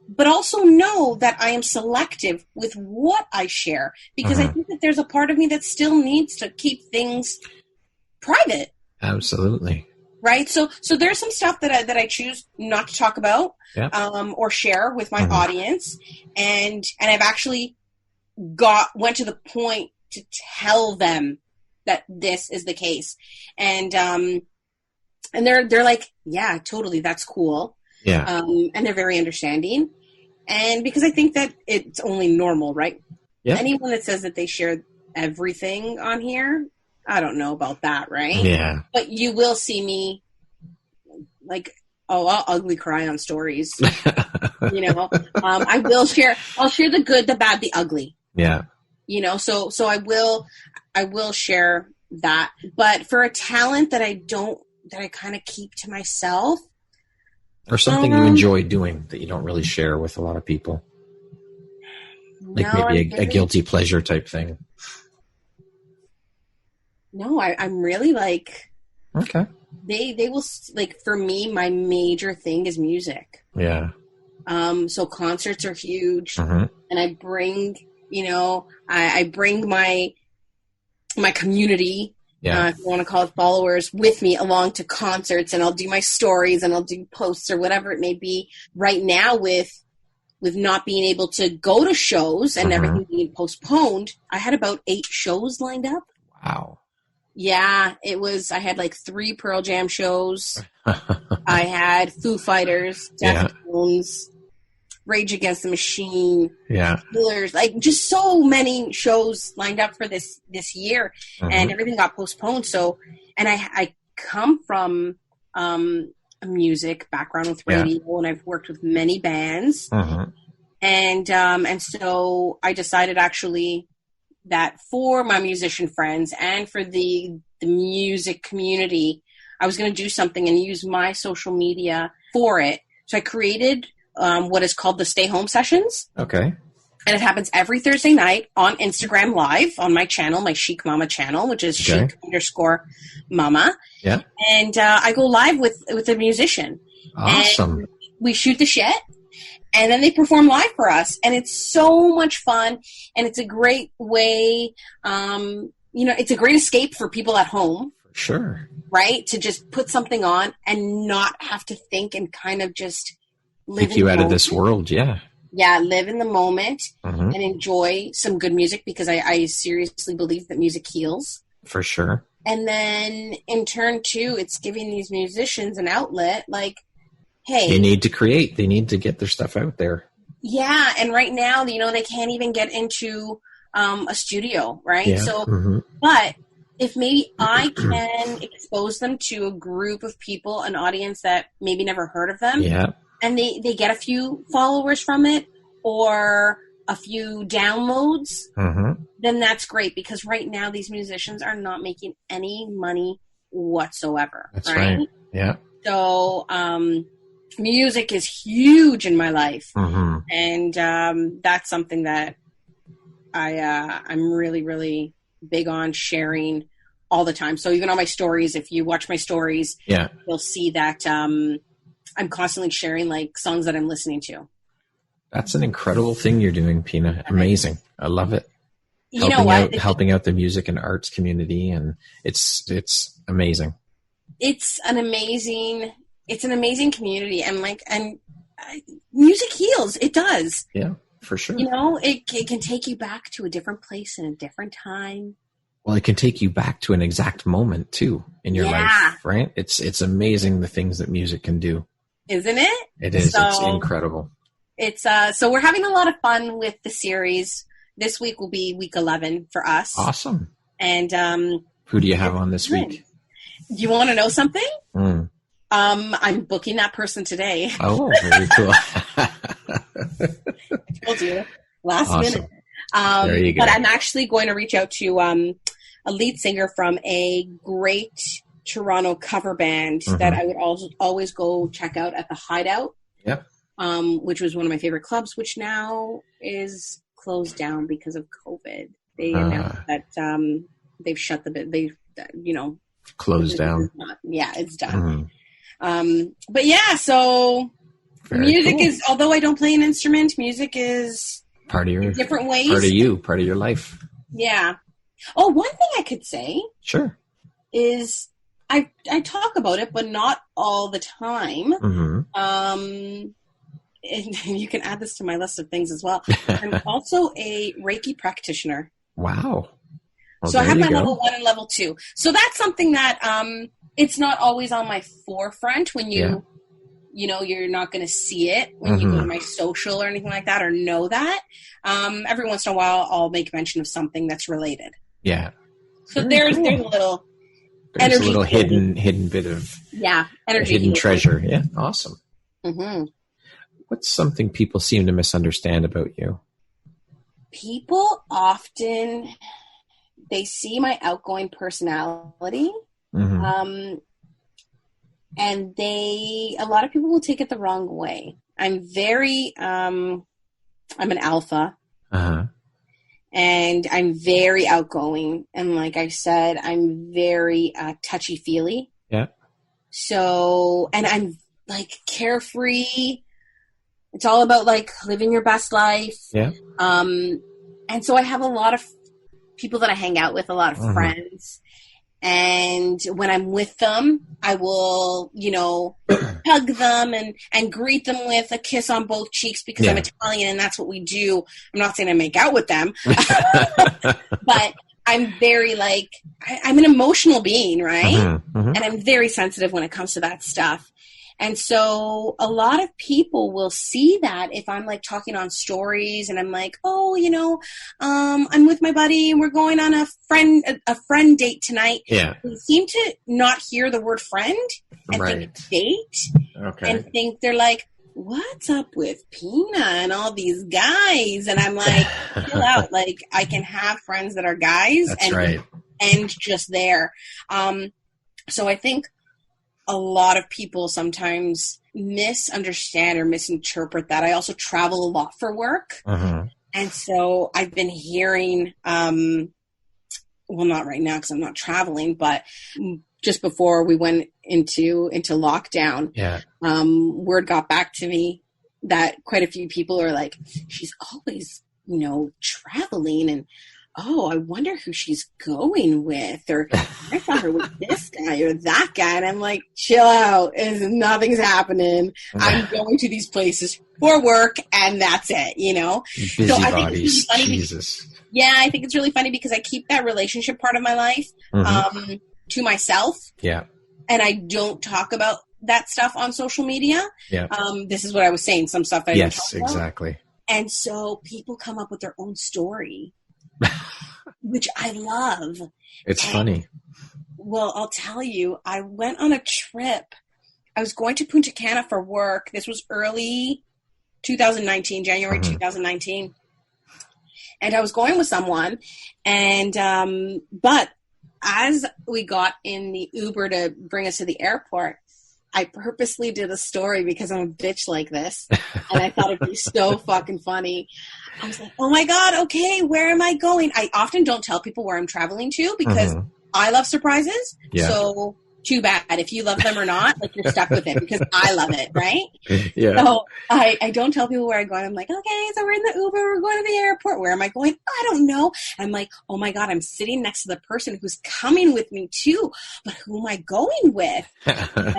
But also know that I am selective with what I share because I think that there's a part of me that still needs to keep things private. Absolutely. Right. So there's some stuff that I choose not to talk about or share with my audience. And I've actually went to the point to tell them that this is the case. And they're like, yeah, totally. That's cool. Yeah. And they're very understanding. And because I think that it's only normal, right? Yeah. Anyone that says that they share everything on here, I don't know about that, right? Yeah. But you will see me like, I'll ugly cry on stories. I will share. I'll share the good, the bad, the ugly. Yeah. So I will share that. But for a talent that I don't that I kind of keep to myself. Or something you enjoy doing that you don't really share with a lot of people. Like maybe a guilty pleasure type thing. No, I'm really like... Okay. They will, like, for me, my major thing is music. Yeah. So concerts are huge. Mm-hmm. And I bring, I bring my community, if you want to call it followers, with me along to concerts, and I'll do my stories and I'll do posts or whatever it may be. Right now with not being able to go to shows and everything being postponed, I had about 8 shows lined up. Wow. Yeah, I had like 3 Pearl Jam shows. I had Foo Fighters, Deftones, Rage Against the Machine, Killers, like just so many shows lined up for this year, and everything got postponed. So, and I come from a music background with radio, and I've worked with many bands, and so I decided actually that for my musician friends and for the music community, I was going to do something and use my social media for it. So I created what is called the Stay Home Sessions. Okay. And it happens every Thursday night on Instagram Live on my channel, my Chic Mama channel, which is Chic_Mama. Yeah. And I go live with a musician. Awesome. And we shoot the shit. And then they perform live for us. And it's so much fun. And it's a great way, it's a great escape for people at home. Sure. Right? To just put something on and not have to think and kind of just live take you out of this world. Yeah. Yeah. Live in the moment and enjoy some good music, because I seriously believe that music heals. For sure. And then in turn too, it's giving these musicians an outlet. Like, hey, they need to create. They need to get their stuff out there. Yeah. And right now, they can't even get into a studio, right? Yeah. So, but if maybe I can expose them to a group of people, an audience that maybe never heard of them, and they get a few followers from it or a few downloads, then that's great, because right now these musicians are not making any money whatsoever. That's right. Yeah. So, music is huge in my life, and that's something that I'm really, really big on sharing all the time. So even on my stories, if you watch my stories, you'll see that I'm constantly sharing like songs that I'm listening to. That's an incredible thing you're doing, Pina. Amazing. I love it. Helping out the music and arts community, and it's amazing. It's an amazing community, and music heals. It does. Yeah, for sure. It can take you back to a different place in a different time. Well, it can take you back to an exact moment too in your life, right? It's amazing the things that music can do. Isn't it? It is. It's incredible. It's so we're having a lot of fun with the series. This week will be week 11 for us. Awesome. And who do you have on this week? Do you want to know something? I'm booking that person today. Oh, very cool. I told you last minute. There you go. But I'm actually going to reach out to a lead singer from a great Toronto cover band that I would always go check out at the Hideout. Yep. Which was one of my favorite clubs, which now is closed down because of COVID. They announced that they've shut closed down. It's done. But yeah, so very music cool. is, although I don't play an instrument, music is part of your different ways. Part of your life. Yeah. Oh, one thing I could say. Sure. Is I talk about it, but not all the time. And you can add this to my list of things as well. I'm also a Reiki practitioner. Wow. Well, so I have my level 1 and level 2. So that's something that it's not always on my forefront when you're not going to see it when you go to my social or anything like that, or know that. Every once in a while, I'll make mention of something that's related. Yeah. So there's a little energy. A little hidden bit of energy, hidden treasure. Yeah, awesome. Mm-hmm. What's something people seem to misunderstand about you? People often, they see my outgoing personality. And a lot of people will take it the wrong way. I'm an alpha. Uh-huh. And I'm very outgoing. And like I said, I'm very touchy-feely. Yeah. So, and I'm like carefree. It's all about like living your best life. Yeah. And so I have a lot of people that I hang out with, a lot of friends. And when I'm with them, I will, hug them and greet them with a kiss on both cheeks because I'm Italian and that's what we do. I'm not saying I make out with them, but I'm very like, I'm an emotional being, right? And I'm very sensitive when it comes to that stuff. And so a lot of people will see that if I'm like talking on stories and I'm like, oh, I'm with my buddy and we're going on a friend date tonight. Yeah. They seem to not hear the word friend and think it's date. Okay. And think they're like, what's up with Pina and all these guys? And I'm like, chill out. Like I can have friends that are guys. That's right. And just there. So I think a lot of people sometimes misunderstand or misinterpret that. I also travel a lot for work. And so I've been hearing, well, not right now because I'm not traveling, but just before we went into lockdown, word got back to me that quite a few people are like, she's always, traveling and, oh, I wonder who she's going with, or I saw her with this guy or that guy. And I'm like, chill out. Nothing's happening. I'm going to these places for work and that's it, Busybodies. So Jesus. I think it's really funny because I keep that relationship part of my life to myself. Yeah. And I don't talk about that stuff on social media. Yeah. This is what I was saying, some stuff I don't talk about. Exactly. And so people come up with their own story. Which I love. It's funny. Well, I'll tell you, I went on a trip. I was going to Punta Cana for work. This was early 2019, January 2019. And I was going with someone. And, but as we got in the Uber to bring us to the airport, I purposely did a story because I'm a bitch like this. And I thought it'd be so fucking funny. I was like, oh my God, okay, where am I going? I often don't tell people where I'm traveling to because I love surprises. Yeah. So too bad. If you love them or not, like you're stuck with it because I love it, right? Yeah. So I don't tell people where I'm going. I'm like, okay, so we're in the Uber, we're going to the airport. Where am I going? I don't know. I'm like, oh my God, I'm sitting next to the person who's coming with me too. But who am I going with? I'm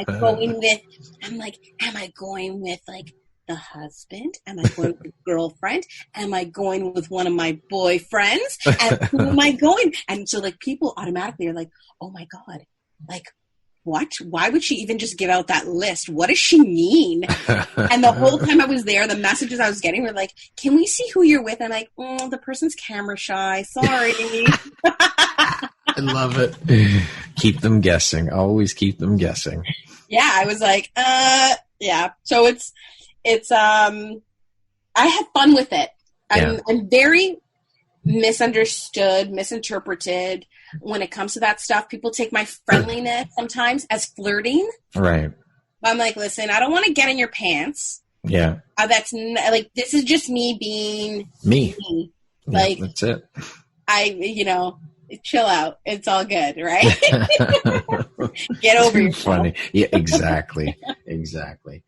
like, am I going with like the husband? Am I going with the girlfriend? Am I going with one of my boyfriends? And who am I going? And so like people automatically are like, oh my God, like what? Why would she even just give out that list? What does she mean? And the whole time I was there, the messages I was getting were like, can we see who you're with? I'm like, the person's camera shy. Sorry. I love it. Keep them guessing. Always keep them guessing. Yeah. I was like, yeah. So it's, I had fun with it. I'm very misunderstood, misinterpreted when it comes to that stuff. People take my friendliness sometimes as flirting. Right. But I'm like, listen, I don't want to get in your pants. Yeah. That's like, this is just me being me. Like, that's it. Chill out. It's all good, right? Get over yourself. Funny. Yeah, exactly. Exactly.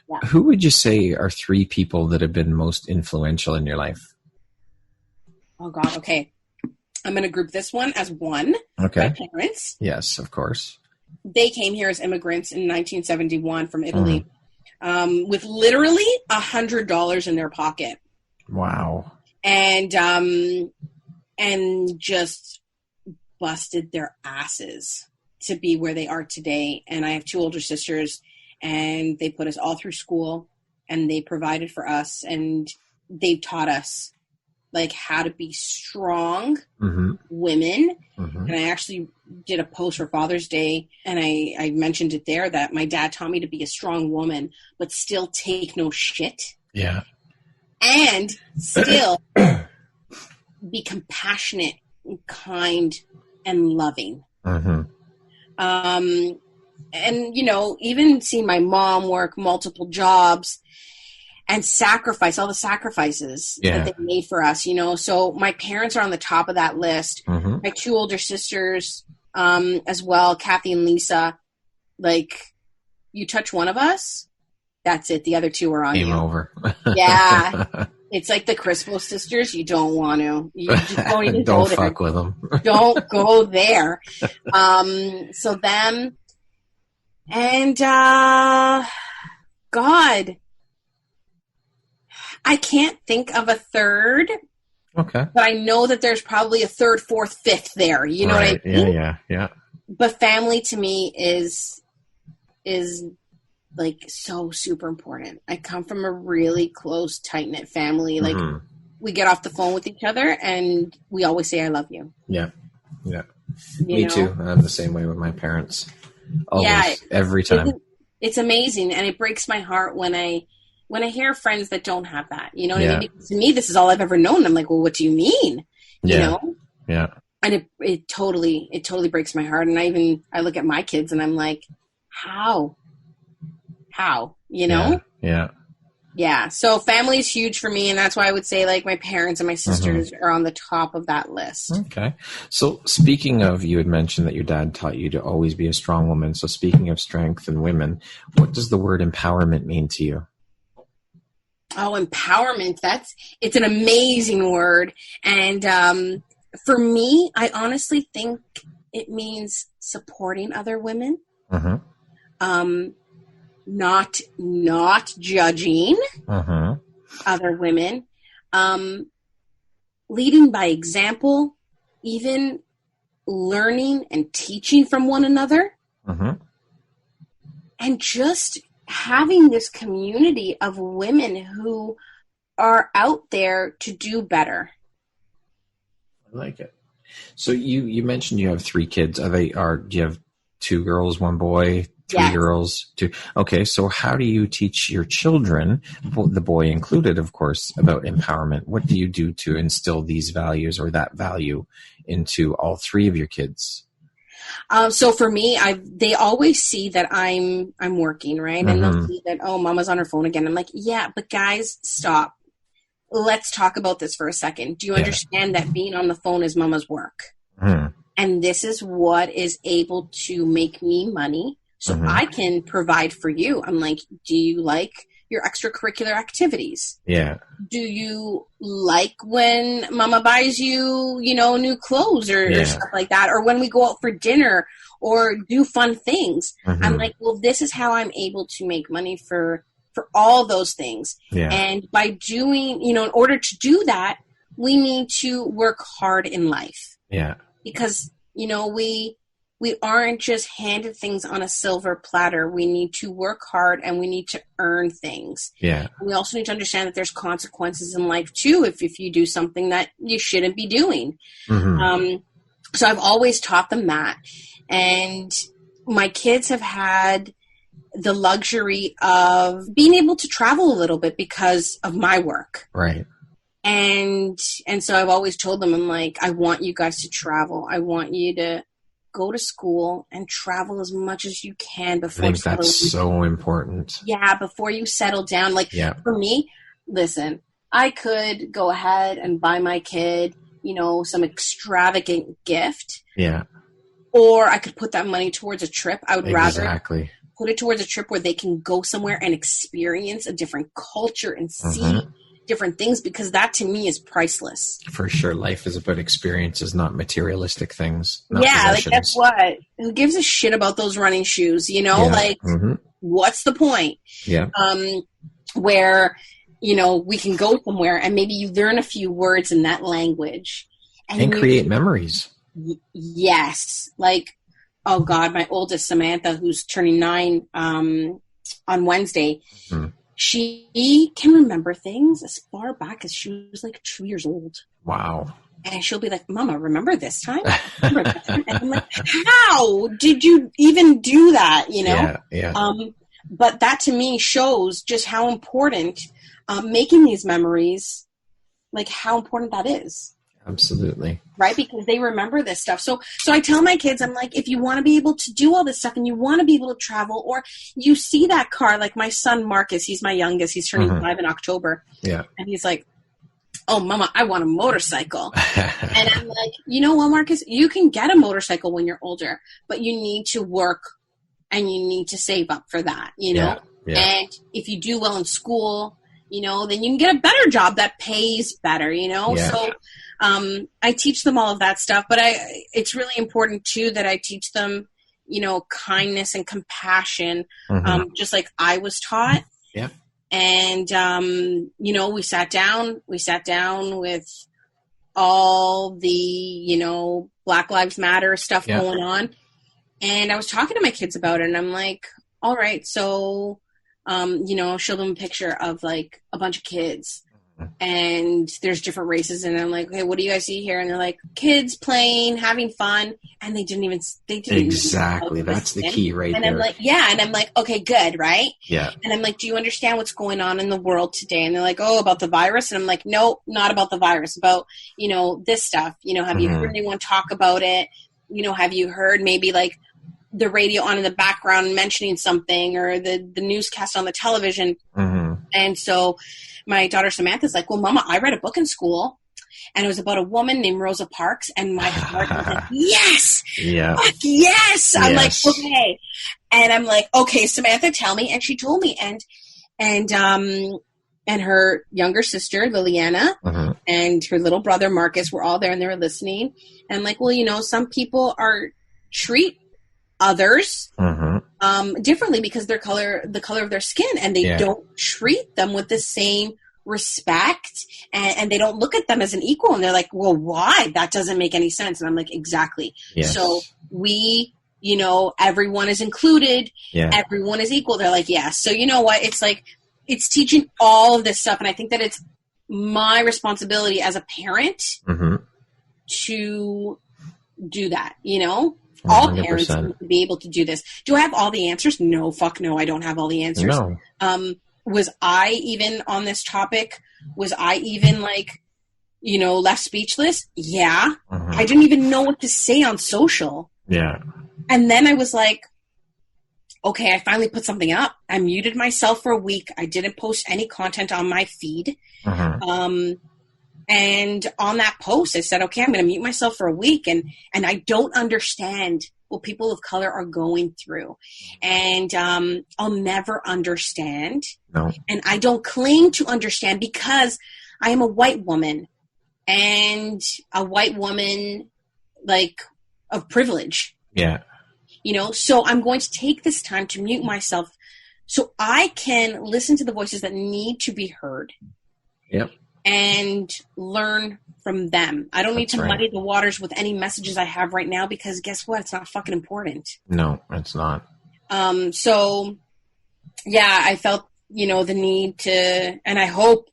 Yeah. Who would you say are 3 people that have been most influential in your life? Oh, God. Okay. I'm going to group this one as one. Okay. My parents. Yes, of course. They came here as immigrants in 1971 from Italy with literally $100 in their pocket. Wow. And just busted their asses to be where they are today. And I have 2 older sisters, and they put us all through school, and they provided for us, and they taught us like how to be strong women. And I actually did a post for Father's Day, and I mentioned it there that my dad taught me to be a strong woman, but still take no shit. Yeah. And still be compassionate and kind and loving. and, you know, even seeing my mom work multiple jobs and sacrifice all the sacrifices that they made for us, you know. So my parents are on the top of that list. Mm-hmm. My two older sisters, as well, Kathy and Lisa. Like, you touch one of us, that's it. The other two are on Game you. over. Yeah. It's like the Crispo sisters. You don't want to. You just don't even don't go there. fuck with them. Don't go there. So them and God, I can't think of a third. Okay. But I know that there's probably a third, fourth, fifth there. You know what I mean? Yeah. But family to me is like so super important. I come from a really close, tight-knit family. Like, we get off the phone with each other and we always say, I love you. Yeah. Me too. I'm the same way with my parents. Always, every time. It's amazing. And it breaks my heart when I hear friends that don't have that. You know what I mean? Because to me, this is all I've ever known. I'm like, well, what do you mean? You know? Yeah. And it totally breaks my heart. And I look at my kids and I'm like, how, you know? Yeah. So family is huge for me. And that's why I would say, like, my parents and my sisters are on the top of that list. Okay. So speaking of, you had mentioned that your dad taught you to always be a strong woman. So speaking of strength and women, what does the word empowerment mean to you? Oh, empowerment. It's an amazing word. And, for me, I honestly think it means supporting other women. Not judging other women, leading by example, even learning and teaching from one another, and just having this community of women who are out there to do better. I like it. So you mentioned you have 3 kids. Do you have 2 girls, 1 boy? 3 girls, 2. Okay, so how do you teach your children, the boy included, of course, about empowerment? What do you do to instill these values or that value into all 3 of your kids? So for me, they always see that I'm working, right? And they'll see that, oh, Mama's on her phone again. I'm like, yeah, but guys, stop. Let's talk about this for a second. Do you understand that being on the phone is Mama's work? And this is what is able to make me money. So I can provide for you. I'm like, do you like your extracurricular activities? Yeah. Do you like when Mama buys you, new clothes or stuff like that? Or when we go out for dinner or do fun things? I'm like, well, this is how I'm able to make money for all those things. Yeah. And by doing, in order to do that, we need to work hard in life. Yeah. Because, we aren't just handed things on a silver platter. We need to work hard and we need to earn things. Yeah. We also need to understand that there's consequences in life too if you do something that you shouldn't be doing. So I've always taught them that. And my kids have had the luxury of being able to travel a little bit because of my work. Right. And so I've always told them, I'm like, I want you guys to travel. I want you to go to school and travel as much as you can before I think that's so important. Yeah, before you settle down. Like, for me, listen, I could go ahead and buy my kid, some extravagant gift. Yeah. Or I could put that money towards a trip. I would rather put it towards a trip where they can go somewhere and experience a different culture and see different things, because that to me is priceless. For sure. Life is about experiences, not materialistic things. Not like, guess what? Who gives a shit about those running shoes? What's the point? Yeah. Where, we can go somewhere and maybe you learn a few words in that language. And create memories. Yes. Like, oh God, my oldest Samantha, who's turning 9 on Wednesday, she can remember things as far back as she was like 2 years old. Wow. And she'll be like, Mama, remember this time? And I'm like, how did you even do that? Yeah. But that to me shows just how important making these memories, like how important that is. Absolutely. Right? Because they remember this stuff. So I tell my kids, I'm like, if you want to be able to do all this stuff and you want to be able to travel, or you see that car, like my son Marcus, he's my youngest, he's turning 5 in October. Yeah. And he's like, oh, Mama, I want a motorcycle. And I'm like, you know what, Marcus? You can get a motorcycle when you're older, but you need to work and you need to save up for that, you know? Yeah. And if you do well in school, you know, then you can get a better job that pays better, you know? Yeah. So I teach them all of that stuff, but it's really important, too, that I teach them, you know, kindness and compassion, just like I was taught. Yeah. And, you know, we sat down with all the, you know, Black Lives Matter stuff going on. And I was talking to my kids about it, and I'm like, all right, so, you know, I'll show them a picture of like a bunch of kids and there's different races. And I'm like, okay, what do you guys see here? And they're like, kids playing, having fun. And they didn't exactly. That's the key right and there. I'm like, yeah. And I'm like, okay, good. Right. Yeah. And I'm like, do you understand what's going on in the world today? And they're like, oh, about the virus. And I'm like, no, not about the virus, about, you know, this stuff, you know, have you heard anyone talk about it? You know, have you heard maybe like the radio on in the background mentioning something, or the newscast on the television? And so my daughter Samantha's like, well, Mama, I read a book in school and it was about a woman named Rosa Parks, and my heart was like, yes, fuck yes. I'm like, okay. And I'm like, okay, Samantha, tell me. And she told me, and her younger sister, Liliana, and her little brother, Marcus, were all there, and they were listening. And I'm like, well, you know, some people treat others differently because the color of their skin, and they don't treat them with the same respect, and they don't look at them as an equal. And they're like, well, why? That doesn't make any sense. And I'm like, exactly. Yes. So we, you know, everyone is included. Yeah. Everyone is equal. They're like, yes. So you know what? It's like, it's teaching all of this stuff. And I think that it's my responsibility as a parent to do that, you know? 100%. All parents need to be able to do this. Do I have all the answers? No, fuck no, I don't have all the answers. No. Was I even on this topic? Was I even like, you know, left speechless? Yeah. I didn't even know what to say on social. Yeah. And then I was like, okay, I finally put something up. I muted myself for a week. I didn't post any content on my feed. And on that post, I said, okay, I'm going to mute myself for a week. And I don't understand what people of color are going through. And I'll never understand. No. And I don't claim to understand because I am a white woman, and a white woman, like, of privilege. Yeah. You know, so I'm going to take this time to mute myself so I can listen to the voices that need to be heard. Yep. And learn from them. I don't need to muddy the waters with any messages I have right now, because guess what? It's not fucking important. No, it's not. So yeah, I felt, you know, the need to, and I hope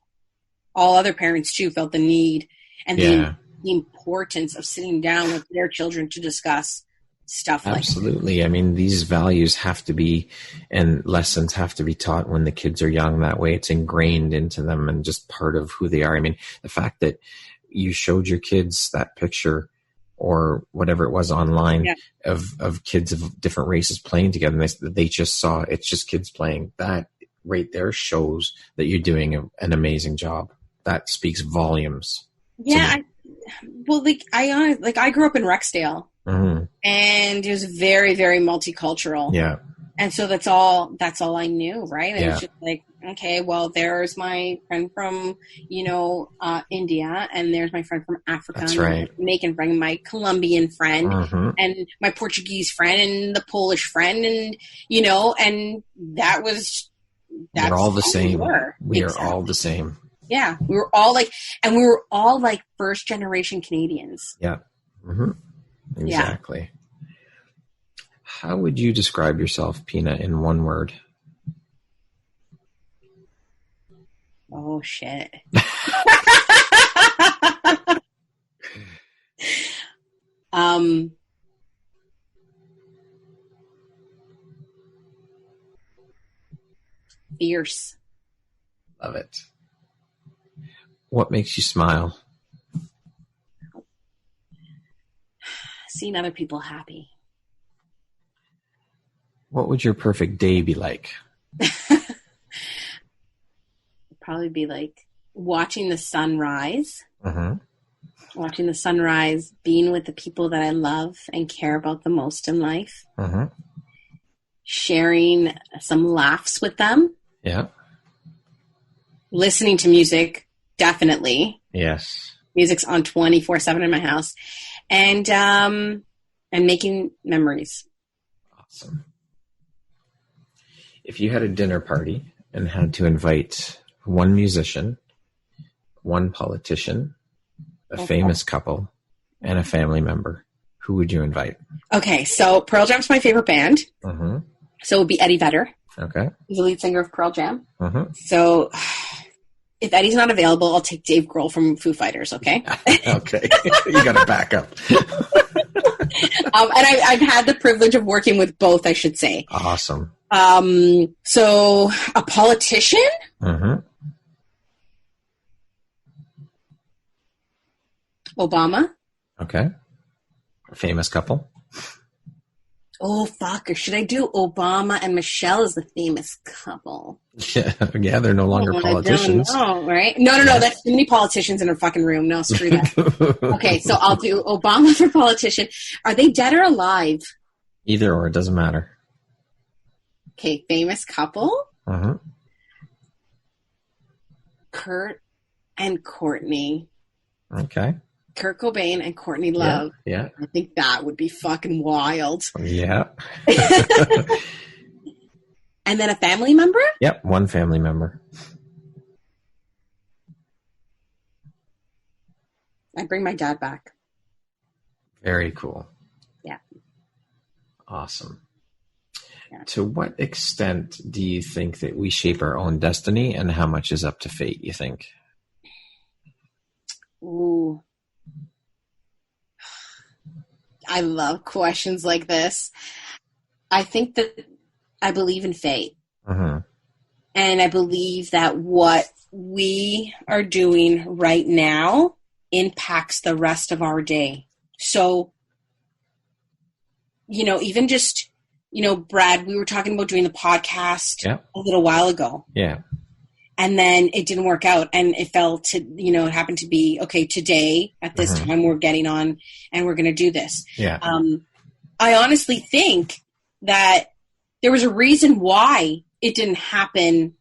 all other parents too felt the need and the importance of sitting down with their children to discuss stuff like absolutely. I mean, these values have to be, and lessons have to be taught when the kids are young. That way it's ingrained into them and just part of who they are. I mean, the fact that you showed your kids that picture or whatever it was online of kids of different races playing together, and they just saw it's just kids playing, that right there shows that you're doing an amazing job. That speaks volumes. Yeah. I grew up in Rexdale. And it was very, very multicultural. Yeah. And so that's all I knew, right? It was just like, okay, well, there's my friend from, you know, India, and there's my friend from Africa. That's right. My Jamaican friend, my Colombian friend, and my Portuguese friend, and the Polish friend, and, you know, and that's we're all the same. We are all the same. Yeah. We were all like first generation Canadians. Yeah. Exactly. Yeah. How would you describe yourself, Pina, in one word? Oh, shit. Fierce. Love it. What makes you smile? seeing other people happy. What would your perfect day be like? Probably be like watching the sunrise. Mm-hmm. Watching the sunrise, being with the people that I love and care about the most in life. Mm-hmm. Sharing some laughs with them. Yeah. Listening to music, definitely. Yes. Music's on 24/7 in my house. And making memories. Awesome. If you had a dinner party and had to invite one musician, one politician, a famous couple, and a family member, who would you invite? Okay, so Pearl Jam's my favorite band. Mm-hmm. So it would be Eddie Vedder. Okay. He's the lead singer of Pearl Jam. Mm-hmm. So if Eddie's not available, I'll take Dave Grohl from Foo Fighters, okay? Okay. You got to back up. And I've had the privilege of working with both, I should say. Awesome. So a politician? Mm-hmm. Obama. Okay. A famous couple. Oh, fuck. Or should I do Obama and Michelle as the famous couple? Yeah, they're no longer politicians. No, right? No. That's too many politicians in a fucking room. No, screw that. Okay, so I'll do Obama for politician. Are they dead or alive? Either or, it doesn't matter. Okay, famous couple. Mm-hmm. Kurt and Courtney. Okay. Kurt Cobain and Courtney Love. Yeah. I think that would be fucking wild. Yeah. And then a family member? Yep, one family member. I bring my dad back. Very cool. Yeah. Awesome. Yeah. To what extent do you think that we shape our own destiny, and how much is up to fate, you think? Ooh. I love questions like this. I think that I believe in fate. Mm-hmm. And I believe that what we are doing right now impacts the rest of our day. So, even just, Brad, we were talking about doing the podcast a little while ago. Yeah. And then it didn't work out, and it fell to, it happened to be, okay, today at this time we're getting on and we're going to do this. Yeah. I honestly think that there was a reason why it didn't happen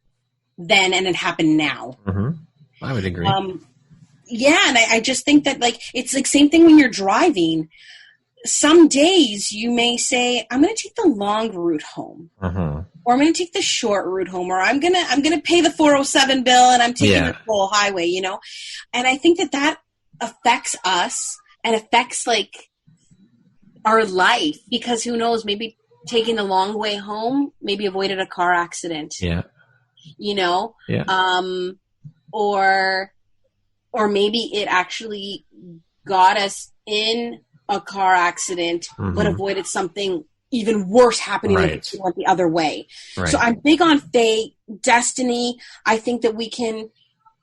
then and it happened now. Mm-hmm. I would agree. Yeah. And I just think that it's like same thing when you're driving. Some days you may say, I'm going to take the long route home. Mm-hmm. Or I'm going to take the short route home, or I'm going to pay the 407 bill and I'm taking the full highway, And I think that affects us and affects our life, because who knows, maybe taking the long way home, maybe avoided a car accident. Yeah. Yeah. Or maybe it actually got us in a car accident, but avoided something even worse happening if we went the other way. Right. So I'm big on fate, destiny. I think that we can,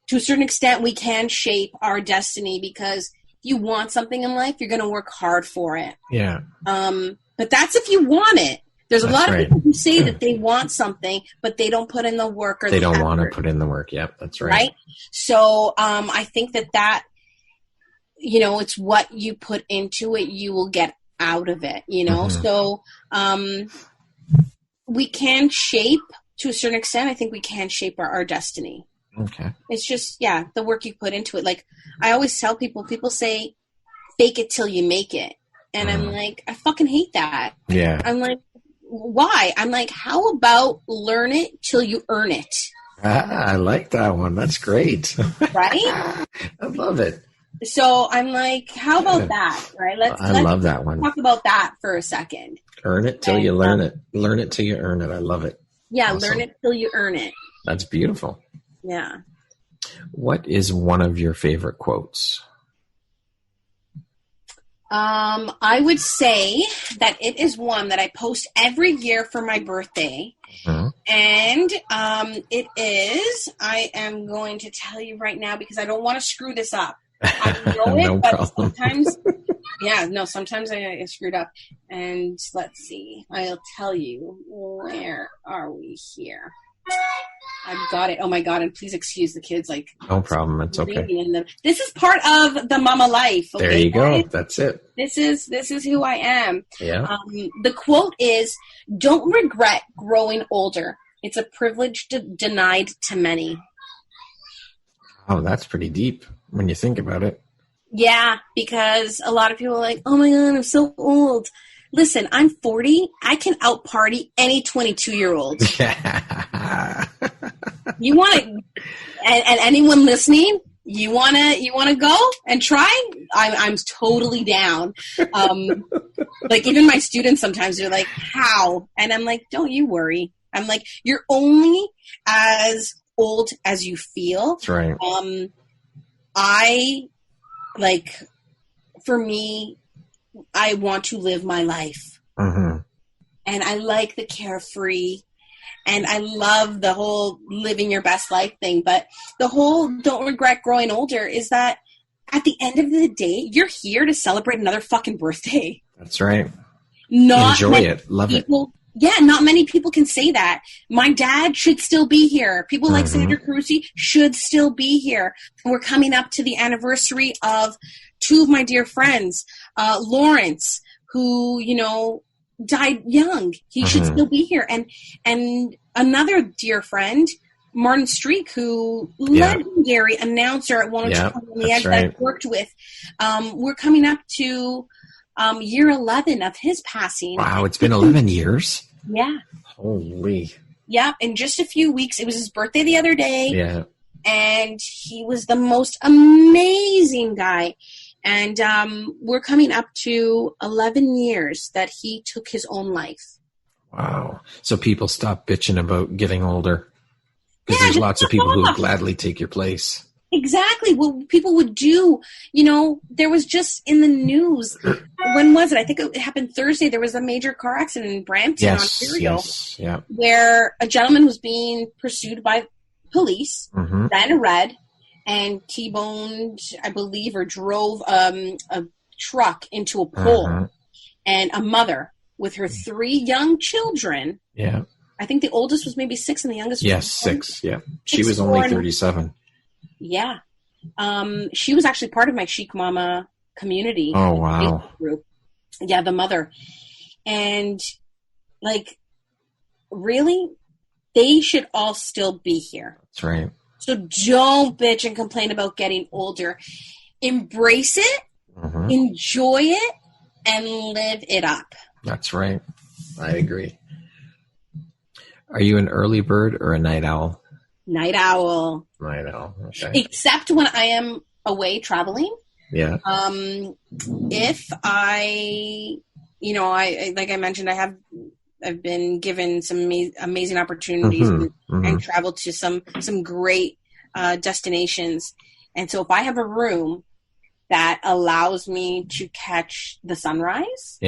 to a certain extent, we can shape our destiny, because if you want something in life, you're going to work hard for it. Yeah. But that's if you want it. There's a lot of people who say that they want something, but they don't put in the work, or they don't want to put in the work. Yep, that's right. Right? So I think that it's what you put into it, you will get out of it, So we can shape, to a certain extent, I think we can shape our destiny. Okay. It's just, the work you put into it. Like I always tell people say, fake it till you make it. And I'm like, I fucking hate that. Yeah. I'm like, why? I'm like, how about learn it till you earn it? I like that one. That's great. Right? I love it. So I'm like, how about that? Right? Let's love that one. Talk about that for a second. Earn it till you learn it. Learn it till you earn it. I love it. Yeah, awesome. Learn it till you earn it. That's beautiful. Yeah. What is one of your favorite quotes? I would say that it is one that I post every year for my birthday. Mm-hmm. And it is, I am going to tell you right now because I don't want to screw this up. I know it, but sometimes Yeah, no, sometimes I screwed up. And let's see. I'll tell you. Where are we here? I've got it. Oh my God. And please excuse the kids. Like, no problem. It's okay. This is part of the mama life. Okay, there you go. guys? That's it. This is who I am. Yeah. The quote is, "Don't regret growing older. It's a privilege denied to many." Oh, that's pretty deep when you think about it. Yeah, because a lot of people are like, "Oh my God, I'm so old." Listen, I'm 40. I can out-party any 22-year-old. You want to, and anyone listening, you want to go and try? I'm totally down. Like even my students sometimes they're like, "How?" And I'm like, "Don't you worry." I'm like, "You're only as old as you feel." That's right. For me, I want to live my life. Mm-hmm. And I like the carefree, and I love the whole living your best life thing. But the whole don't regret growing older is that at the end of the day, you're here to celebrate another fucking birthday. That's right. Not enjoy it. Love it. Yeah, not many people can say that. My dad should still be here. People like Sandra Carusi should still be here. We're coming up to the anniversary of two of my dear friends, Lawrence, who, died young. He should still be here. And another dear friend, Martin Streak, who legendary announcer at 102 on the Edge that I worked with. We're coming up to year 11 of his passing. Wow, it's been 11 years? Yeah. Holy. Yeah, in just a few weeks. It was his birthday the other day. Yeah. And he was the most amazing guy. And we're coming up to 11 years that he took his own life. Wow. So people stop bitching about getting older. Because there's lots of people who would gladly take your place. Exactly. What people would do, there was just in the news, when was it? I think it happened Thursday. There was a major car accident in Brampton, Ontario, where a gentleman was being pursued by police, ran a red, and T-boned, I believe, or drove a truck into a pole. And a mother with her 3 young children. Yeah. I think the oldest was maybe 6 and the youngest was 6. Yeah. She was only 37. Yeah. She was actually part of my Chic Mama community. Oh, wow. Group. Yeah, the mother. And, really, they should all still be here. That's right. So don't bitch and complain about getting older. Embrace it, enjoy it, and live it up. That's right. I agree. Are you an early bird or a night owl? Night owl. Night owl. Okay. Except when I am away traveling. Yeah. If I like I mentioned, I've been given some amazing opportunities and traveled to some great destinations. And so if I have a room that allows me to catch the sunrise,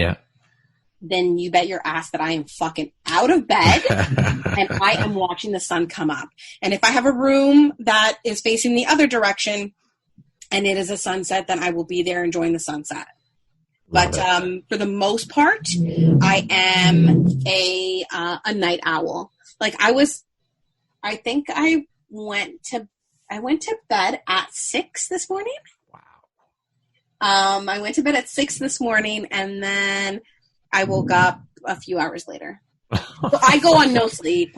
then you bet your ass that I am fucking out of bed and I am watching the sun come up. And if I have a room that is facing the other direction and it is a sunset, then I will be there enjoying the sunset. But for the most part, I am a night owl. I went to bed at 6 this morning. Wow. I went to bed at 6 this morning, and then I woke up a few hours later. So I go on no sleep.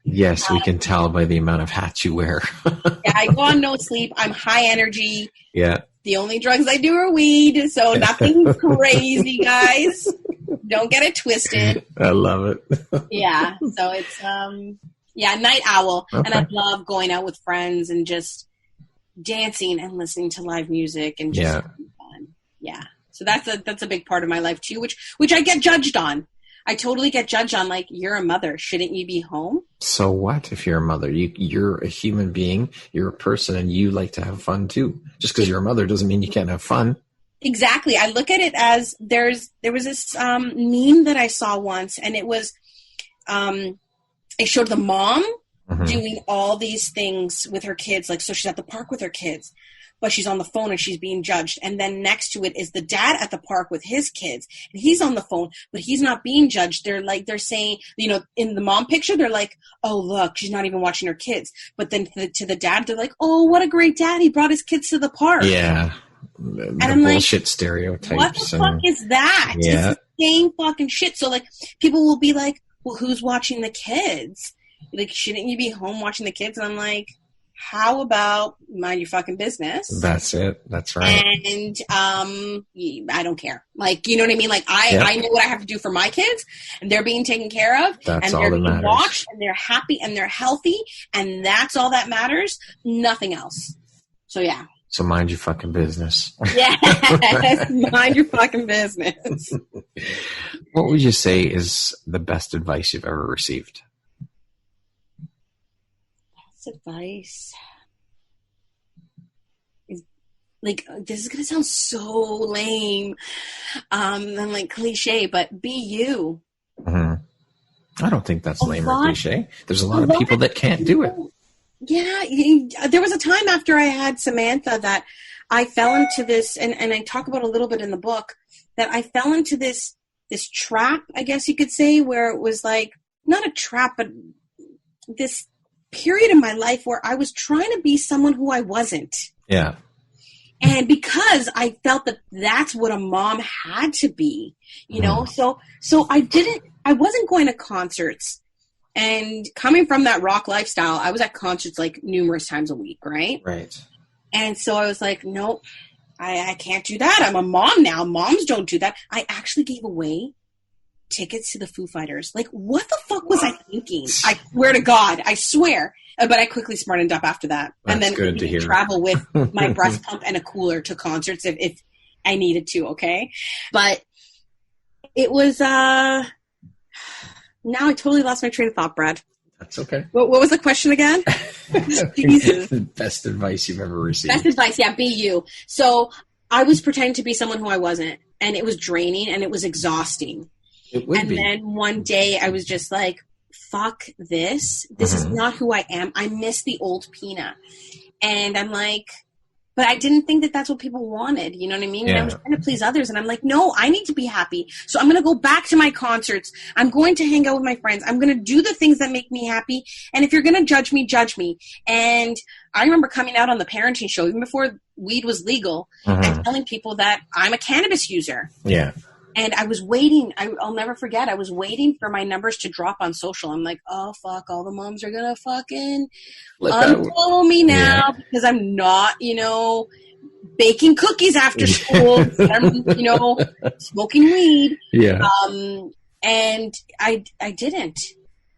Yes, we can tell by the amount of hats you wear. Yeah, I go on no sleep. I'm high energy. Yeah. The only drugs I do are weed, so nothing crazy, guys. Don't get it twisted. I love it. Yeah, so it's night owl, and I love going out with friends and just dancing and listening to live music and just having fun. Yeah, so that's a big part of my life too, which I get judged on. I totally get judged on, you're a mother. Shouldn't you be home? So what if you're a mother? You're a human being. You're a person, and you like to have fun too. Just because you're a mother doesn't mean you can't have fun. Exactly. I look at it as there was this meme that I saw once, and it was it showed the mom doing all these things with her kids. So she's at the park with her kids. but she's on the phone and she's being judged. And then next to it is the dad at the park with his kids, and he's on the phone, but he's not being judged. They're saying, you know, in the mom picture, they're like, oh, look, she's not even watching her kids. But then to the dad, they're like, oh, what a great dad. He brought his kids to the park. Yeah. The bullshit like, stereotypes. What the fuck is that? Yeah. It's the same fucking shit. So, like, people will be like, well, who's watching the kids? Like, shouldn't you be home watching the kids? And I'm like, how about mind your fucking business? That's it. That's right. And I don't care. Like, you know what I mean? Like, I know what I have to do for my kids, and they're being taken care of. That's and all they're that being matters. watched, and they're happy, and they're healthy, and that's all that matters. Nothing else. So, yeah. So mind your fucking business. Yes, mind your fucking business. What would you say is the best advice you've ever received? Advice is like, this is gonna sound so lame and like cliche, but be you. Mm-hmm. I don't think that's lame or cliche. There's a lot of people that can't do it. Yeah, there was a time after I had Samantha that I fell into this, and I talk about a little bit in the book, that I fell into this trap, I guess you could say, where it was like, not a trap, but this period in my life where I was trying to be someone who I wasn't. Yeah. And because I felt that that's what a mom had to be, you know, so I wasn't going to concerts, and coming from that rock lifestyle, I was at concerts like numerous times a week. Right. Right. And so I was like, nope, I can't do that. I'm a mom now. Moms don't do that. I actually gave away tickets to the Foo Fighters. Like, what the fuck was I thinking? I swear to God, I swear. But I quickly smartened up after that. That's and then good to hear. Travel with my breast pump and a cooler to concerts if I needed to, okay? But it was, now I totally lost my train of thought, Brad. That's okay. What was the question again? Jesus. Best advice you've ever received. Best advice, yeah, be you. So I was pretending to be someone who I wasn't, and it was draining and it was exhausting. It would be. Then one day I was just like, fuck this. This is not who I am. I miss the old Pina. And I'm like, but I didn't think that that's what people wanted. You know what I mean? Yeah. And I was trying to please others. And I'm like, no, I need to be happy. So I'm going to go back to my concerts. I'm going to hang out with my friends. I'm going to do the things that make me happy. And if you're going to judge me, judge me. And I remember coming out on the parenting show, even before weed was legal, and telling people that I'm a cannabis user. Yeah. And I was waiting. I'll never forget. I was waiting for my numbers to drop on social. I'm like, oh, fuck, all the moms are going to fucking unfollow me now because I'm not, you know, baking cookies after school. I'm, you know, smoking weed. Yeah. And I didn't.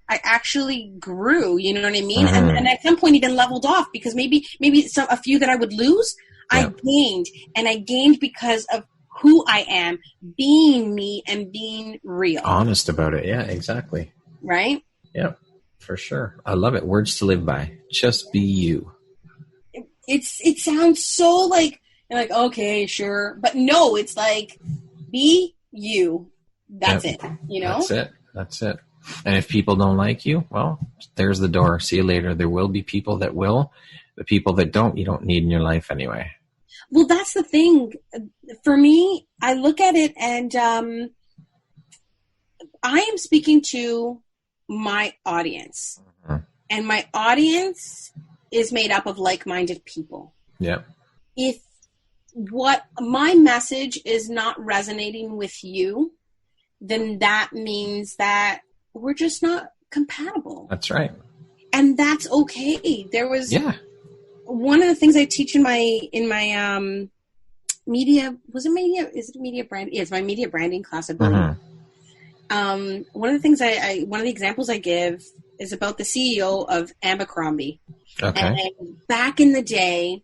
I actually grew, you know what I mean? And at some point even leveled off because maybe a few that I would lose, I gained. And I gained because of who I am, being me and being real. Honest about it. Yeah, exactly. Right? Yeah, for sure. I love it. Words to live by. Just be you. It sounds so like, you're like, okay, sure. But no, it's like, be you. That's it. You know? That's it. And if people don't like you, well, there's the door. See you later. There will be people that will. The people that don't, you don't need in your life anyway. Well, that's the thing. For me, I look at it and I am speaking to my audience. And my audience is made up of like-minded people. Yeah. If what my message is not resonating with you, then that means that we're just not compatible. That's right. And that's okay. There was... Yeah. One of the things I teach in my media, is it media brand? Yeah, it's my media branding class, I believe. One of the things one of the examples I give is about the CEO of Abercrombie. Okay. And back in the day,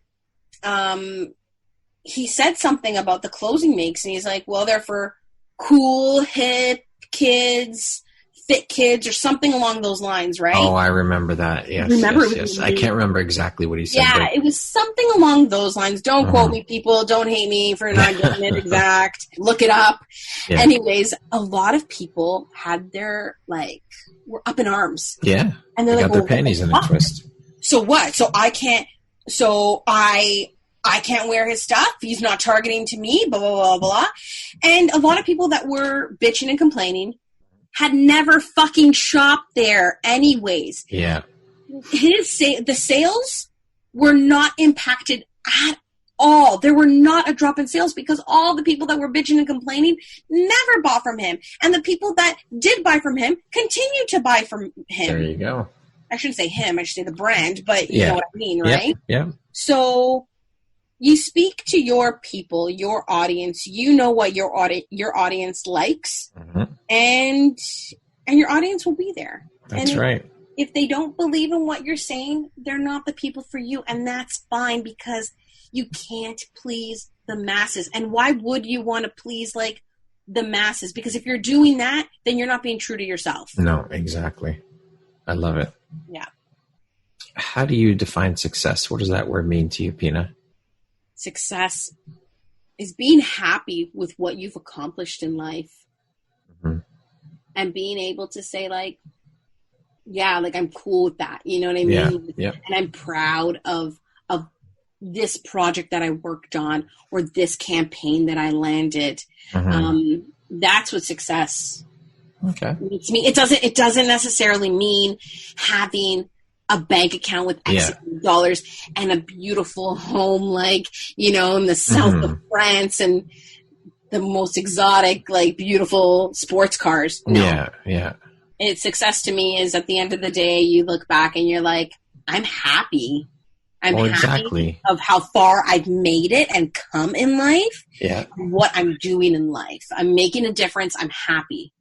he said something about the clothing makes, and he's like, well, they're for cool, hip kids, fit kids, or something along those lines, right? Oh, I remember that. Yes. Yes. I can't remember exactly what he said. Yeah, it was something along those lines. Don't quote me, people. Don't hate me for not getting it exact. Look it up. Yeah. Anyways, a lot of people had their, were up in arms. Yeah. And they're got their panties in a twist. So what? So I can't, so I I can't wear his stuff. He's not targeting to me, blah, blah, blah, blah. And a lot of people that were bitching and complaining had never fucking shopped there anyways. Yeah. The sales were not impacted at all. There were not a drop in sales because all the people that were bitching and complaining never bought from him. And the people that did buy from him continue to buy from him. There you go. I shouldn't say him, I should say the brand, but you know what I mean, right? Yeah. So you speak to your people, your audience, you know what your audience likes, and your audience will be there. That's right. If they don't believe in what you're saying, they're not the people for you, and that's fine because you can't please the masses. And why would you want to please like the masses? Because if you're doing that, then you're not being true to yourself. No, exactly. I love it. Yeah. How do you define success? What does that word mean to you, Pina? Success is being happy with what you've accomplished in life and being able to say like, yeah, like I'm cool with that. You know what I mean? Yeah. And I'm proud of this project that I worked on or this campaign that I landed. That's what success means to me. It doesn't necessarily mean having a bank account with X dollars and a beautiful home, like, you know, in the south of France and the most exotic, like beautiful sports cars. No. Yeah. It's success to me is at the end of the day, you look back and you're like, I'm happy. I'm happy of how far I've made it and come in life. Yeah. What I'm doing in life. I'm making a difference. I'm happy.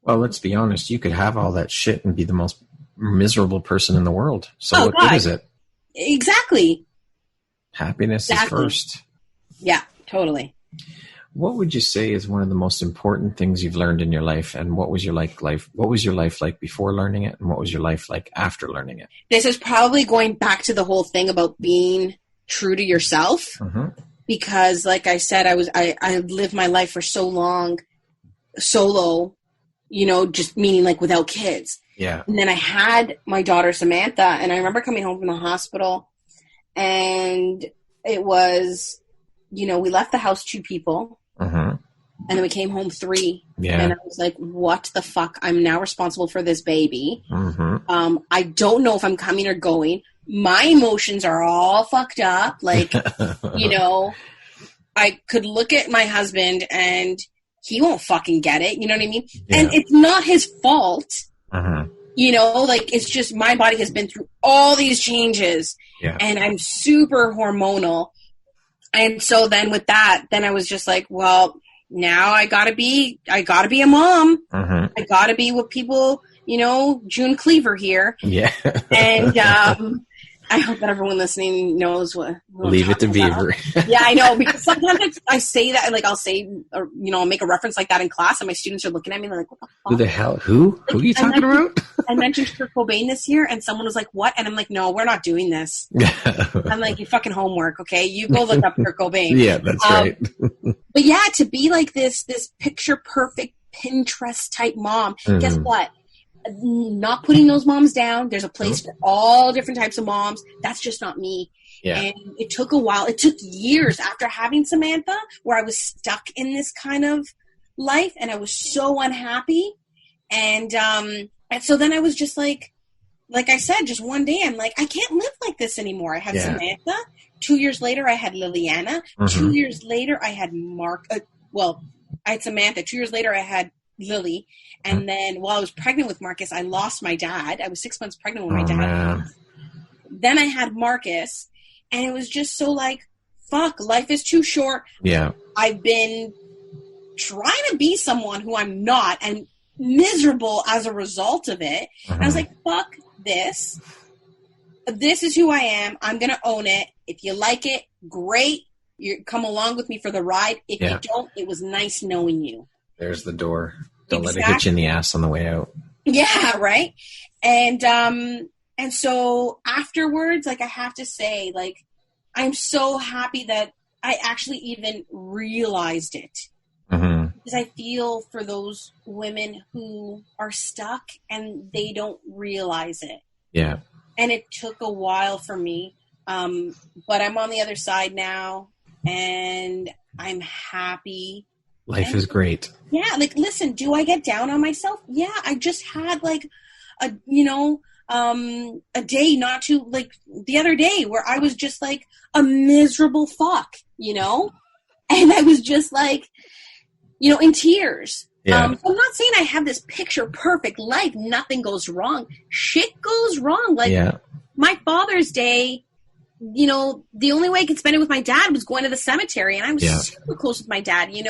Well, let's be honest. You could have all that shit and be the most miserable person in the world. So what good is it? Exactly. Happiness is first. Yeah, totally. What would you say is one of the most important things you've learned in your life, and what was your life like before learning it, and what was your life like after learning it? This is probably going back to the whole thing about being true to yourself, because, like I said, I lived my life for so long solo, you know, just meaning like without kids. Yeah. And then I had my daughter Samantha, and I remember coming home from the hospital, and it was, you know, we left the house 2 people. And then we came home 3. Yeah. And I was like, what the fuck? I'm now responsible for this baby. I don't know if I'm coming or going. My emotions are all fucked up. Like, you know, I could look at my husband and he won't fucking get it. You know what I mean? Yeah. And it's not his fault. You know, like, it's just my body has been through all these changes. Yeah. And I'm super hormonal. And so then with that, then I was just like, well, now I gotta be a mom. I gotta be what people, you know, June Cleaver here. Yeah. And I hope that everyone listening knows what Leave it to Beaver. Yeah, I know, because sometimes I say that, like I'll say, or, you know, I'll make a reference like that in class, and my students are looking at me like, what the fuck? Who the hell? Who? Like, who are you talking about? I mentioned Kurt Cobain this year, and someone was like, what? And I'm like, no, we're not doing this. I'm like, you fucking homework, okay? You go look up Kurt Cobain. Yeah, that's right. But yeah, to be like this picture perfect Pinterest type mom, guess what? Not putting those moms down. There's a place for all different types of moms. That's just not me. Yeah. And it took a while. It took years after having Samantha where I was stuck in this kind of life and I was so unhappy. And so then I was just like I said, just one day I'm like, I can't live like this anymore. I had Samantha. 2 years later, I had Liliana. 2 years later, I had Mark. I had Samantha. 2 years later, I had Lily. And then while I was pregnant with Marcus, I lost my dad. I was 6 months pregnant with my dad. Man. Then I had Marcus. And it was just so like, fuck, life is too short. Yeah. I've been trying to be someone who I'm not and miserable as a result of it. And I was like, fuck this. This is who I am. I'm going to own it. If you like it, great. You come along with me for the ride. If you don't, it was nice knowing you. There's the door. Don't let it hit you in the ass on the way out. Yeah, right. And so afterwards, like I have to say, like I'm so happy that I actually even realized it. Because I feel for those women who are stuck and they don't realize it. Yeah. And it took a while for me But I'm on the other side now, and I'm happy. Life is great. Yeah, like, listen, do I get down on myself? Yeah, I just had like a day not too, like, the other day where I was just like a miserable fuck, and I was just like, in tears. Yeah. I'm not saying I have this picture perfect life. Nothing goes wrong. Shit goes wrong. Like, my Father's Day, the only way I could spend it with my dad was going to the cemetery, and I was super close with my dad, and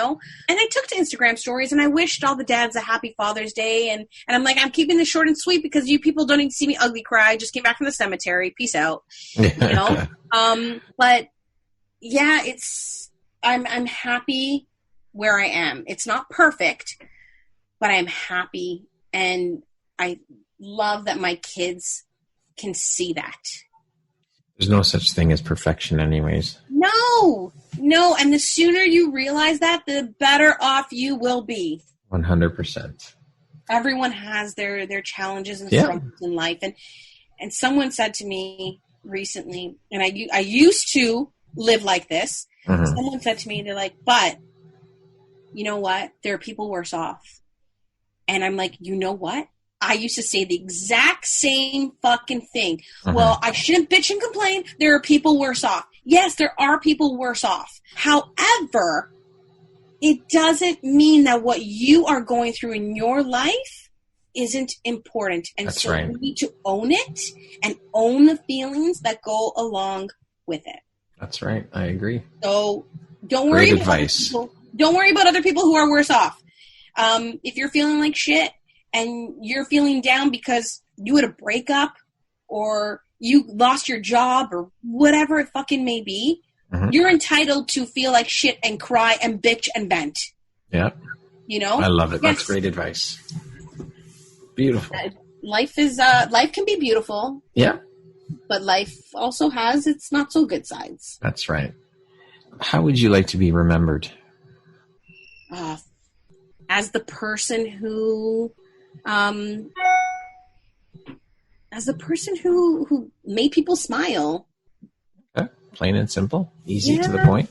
I took to Instagram stories, and I wished all the dads a happy Father's Day, and I'm like, I'm keeping this short and sweet because you people don't need to see me ugly cry. I just came back from the cemetery. Peace out. But yeah, I'm happy where I am. It's not perfect, but I'm happy, and I love that my kids can see that. There's no such thing as perfection anyways. No. And the sooner you realize that, the better off you will be. 100%. Everyone has their challenges and struggles in life. And someone said to me recently, and I used to live like this. Mm-hmm. Someone said to me, they're like, but you know what? There are people worse off. And I'm like, you know what? I used to say the exact same fucking thing. Uh-huh. Well, I shouldn't bitch and complain. There are people worse off. Yes, there are people worse off. However, it doesn't mean that what you are going through in your life isn't important. And That's so right. you need to own it and own the feelings that go along with it. That's right. I agree. So don't worry Great about advice. Don't worry about other people who are worse off. If you're feeling like shit, and you're feeling down because you had a breakup or you lost your job or whatever it fucking may be, mm-hmm. You're entitled to feel like shit and cry and bitch and vent. Yeah. I love it. Yes. That's great advice. Beautiful. Life can be beautiful. Yeah. But life also has its not so good sides. That's right. How would you like to be remembered? As the person who made people smile. Okay. Plain and simple, easy to the point.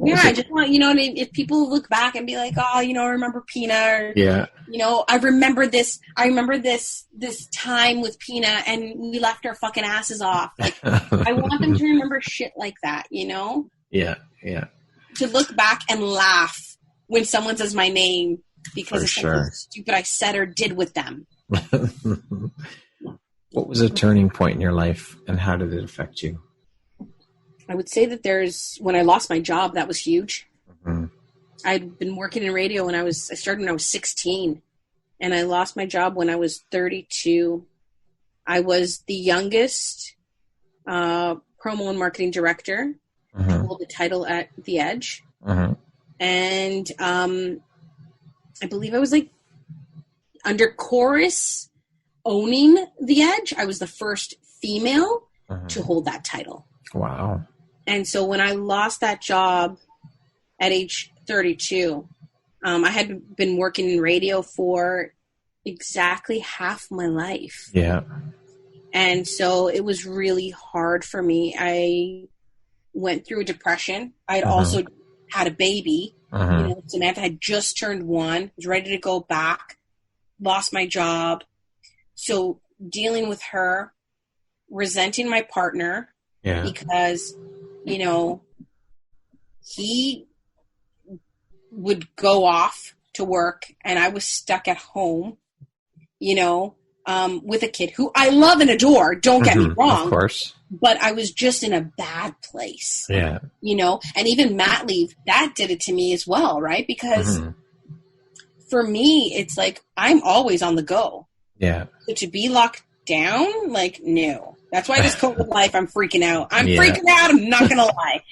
I just want, if people look back and be like, oh, I remember Pina, or, I remember this time with Pina and we left our fucking asses off. Like, I want them to remember shit like that, Yeah. To look back and laugh when someone says my name because of something stupid I said or did with them. What was a turning point in your life and how did it affect you? I would say that when I lost my job, that was huge. Mm-hmm. I'd been working in radio I started when I was 16 and I lost my job when I was 32. I was the youngest promo and marketing director. Mm-hmm. I hold the title at The Edge. Mm-hmm. And I believe I was like under chorus owning The Edge. I was the first female to hold that title. Wow. And so when I lost that job at age 32, I had been working in radio for exactly half my life. Yeah. And so it was really hard for me. I went through a depression. I'd also had a baby. Samantha had just turned 1, was ready to go back, lost my job. So dealing with her, resenting my partner because, he would go off to work and I was stuck at home, with a kid who I love and adore. Don't get me wrong. Of course. But I was just in a bad place. Yeah. And even mat leave, that did it to me as well, right? Because for me, it's like I'm always on the go. Yeah. So to be locked down, like, no. That's why this COVID life, I'm freaking out. Freaking out. I'm not going to lie.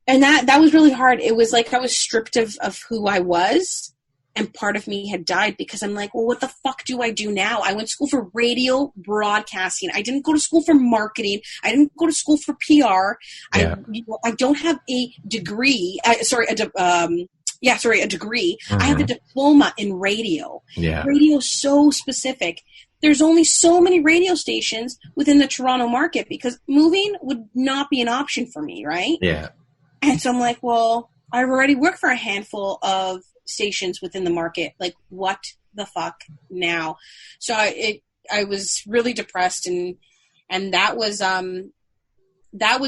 And that was really hard. It was like I was stripped of who I was. And part of me had died because I'm like, well, what the fuck do I do now? I went to school for radio broadcasting. I didn't go to school for marketing. I didn't go to school for PR. Yeah. I don't have a degree. A degree. I have a diploma in radio. Yeah. Radio is so specific. there's only so many radio stations within the Toronto market because moving would not be an option for me, right? Yeah. And so I'm like, well, I've already worked for a handful of stations within the market. Like, what the fuck now? So I was really depressed, and that was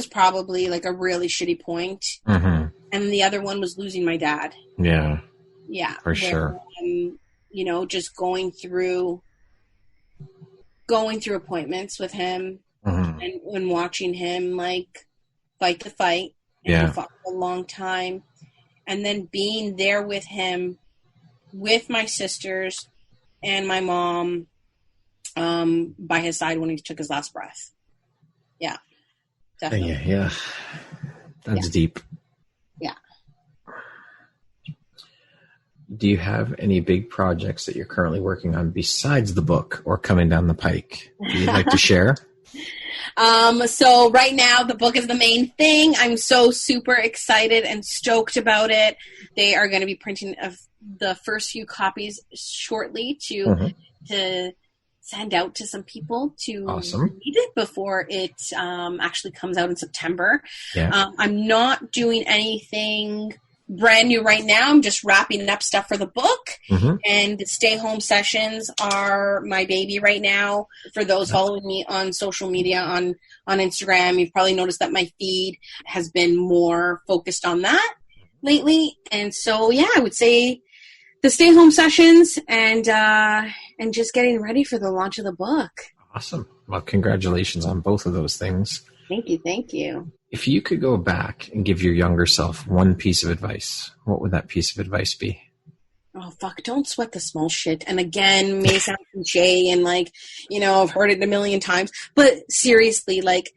probably like a really shitty point. Mm-hmm. And the other one was losing my dad. Yeah. Yeah. For sure. You know, just going through appointments with him and watching him like fight the fight. And he fought for a long time. And then being there with him, with my sisters and my mom, by his side when he took his last breath. Yeah. Definitely. Yeah. That's deep. Yeah. Do you have any big projects that you're currently working on besides the book or coming down the pike that you'd like to share? So right now the book is the main thing. I'm so super excited and stoked about it. They are going to be printing the first few copies shortly to send out to some people to read it before it actually comes out in September. Yeah. I'm not doing anything brand new right now. I'm just wrapping up stuff for the book, and the stay home sessions are my baby right now. For those following me on social media, on Instagram, you've probably noticed that my feed has been more focused on that lately. And so, yeah, I would say the stay home sessions and just getting ready for the launch of the book. Awesome. Well, congratulations on both of those things. Thank you. If you could go back and give your younger self one piece of advice, what would that piece of advice be? Oh, fuck, don't sweat the small shit. And again, may sound cliche and like, you know, I've heard it a million times. But seriously, like,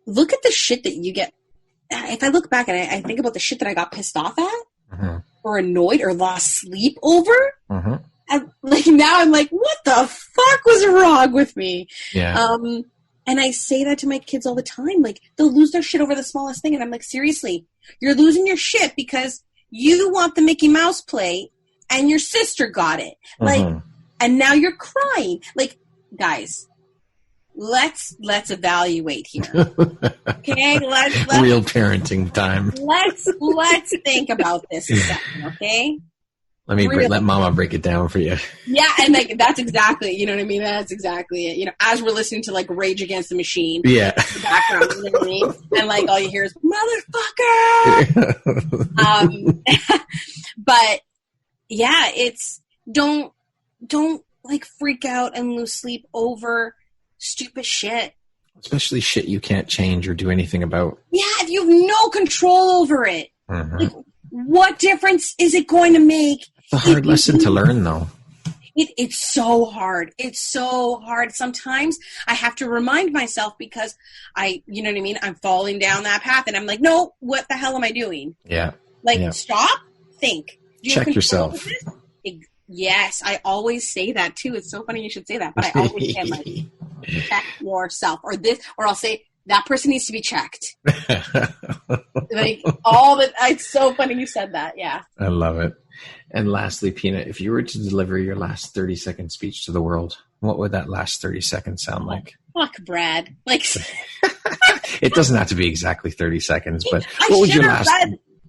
look at the shit that you get. If I look back and I think about the shit that I got pissed off at or annoyed or lost sleep over, and like now I'm like, what the fuck was wrong with me? Yeah. And I say that to my kids all the time. Like, they'll lose their shit over the smallest thing. And I'm like, seriously, you're losing your shit because you want the Mickey Mouse plate and your sister got it. Like, and now you're crying. Like, guys, let's evaluate here. Okay? Let's real parenting time. Let's think about this a second, okay? Let Mama break it down for you. Yeah, and like that's exactly, you know what I mean? That's exactly it. You know, as we're listening to like Rage Against the Machine, in the background, you know what I mean? And like all you hear is motherfucker. But yeah, it's don't like freak out and lose sleep over stupid shit. Especially shit you can't change or do anything about. Yeah, if you have no control over it. Like, what difference is it going to make? It's a hard lesson to learn, though. It's so hard. It's so hard. Sometimes I have to remind myself because you know what I mean? I'm falling down that path and I'm like, no, what the hell am I doing? Yeah. Like, stop, think. Check yourself. Yes, I always say that too. It's so funny you should say that, but I always say like, check yourself or I'll say, that person needs to be checked. Like it's so funny you said that. Yeah. I love it. And lastly, Pina, if you were to deliver your last 30-second speech to the world, what would that last 30 seconds sound like? Fuck Brad. Like, it doesn't have to be exactly 30 seconds, but what would your last?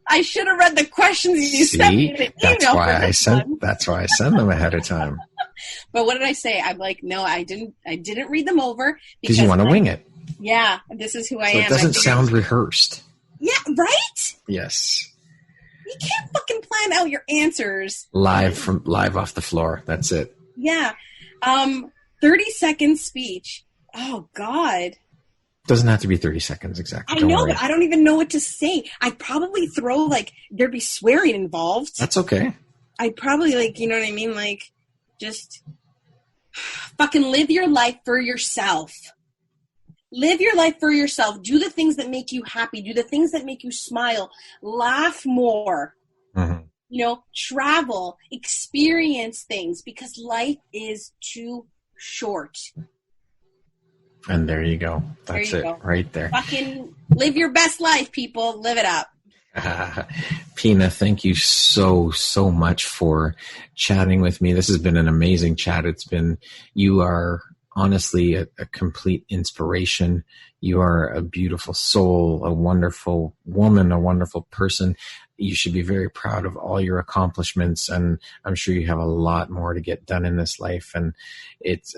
I should have read the questions you sent me in the email. That's why I send them ahead of time. But what did I say? I'm like, no, I didn't read them over because you want to wing it. Yeah, this is who I am. It doesn't sound rehearsed. Yeah, right? Yes. You can't fucking plan out your answers. Live off the floor. That's it. Yeah. 30-second speech. Oh, God. Doesn't have to be 30 seconds exactly. I know, but I don't even know what to say. I'd probably throw, like, there'd be swearing involved. That's okay. I'd probably, like, you know what I mean? Like, just fucking live your life for yourself. Live your life for yourself. Do the things that make you happy. Do the things that make you smile. Laugh more. You know, travel. Experience things because life is too short. And there you go. That's it right there. Fucking live your best life, people. Live it up. Pina, thank you so much for chatting with me. This has been an amazing chat. You are honestly a complete inspiration. You are a beautiful soul, a wonderful woman, a wonderful person. You should be very proud of all your accomplishments, and I'm sure you have a lot more to get done in this life. And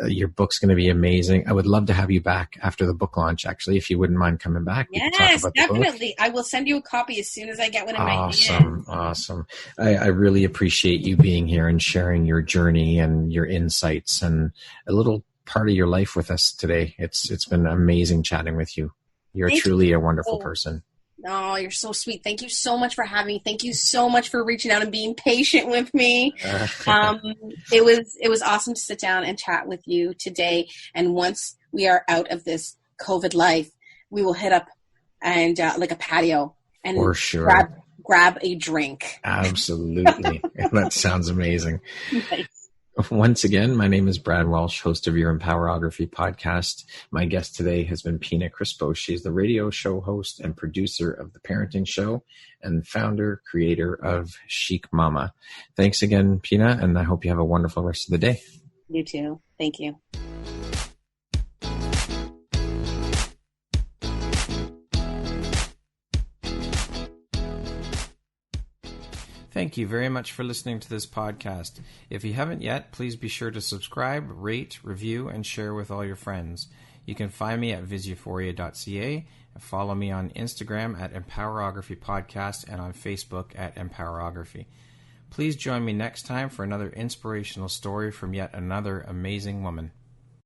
your book's going to be amazing. I would love to have you back after the book launch, actually, if you wouldn't mind coming back. Yes, definitely. I will send you a copy as soon as I get one in my hand. Awesome. I really appreciate you being here and sharing your journey and your insights and a little part of your life with us today. It's been amazing chatting with you. You're truly a wonderful person. Oh, you're so sweet. Thank you so much for having me. Thank you so much for reaching out and being patient with me. It was awesome to sit down and chat with you today. And once we are out of this COVID life, we will hit up and like a patio and for sure grab a drink. Absolutely. That sounds amazing. Nice. Once again, my name is Brad Walsh, host of your Empowerography podcast. My guest today has been Pina Crispo. She's the radio show host and producer of The Parenting Show and founder, creator of Chic Mama. Thanks again, Pina, and I hope you have a wonderful rest of the day. You too. Thank you. Thank you very much for listening to this podcast. If you haven't yet, please be sure to subscribe, rate, review, and share with all your friends. You can find me at viseuphoria.ca, and follow me on Instagram at Empowerography Podcast and on Facebook at Empowerography. Please join me next time for another inspirational story from yet another amazing woman.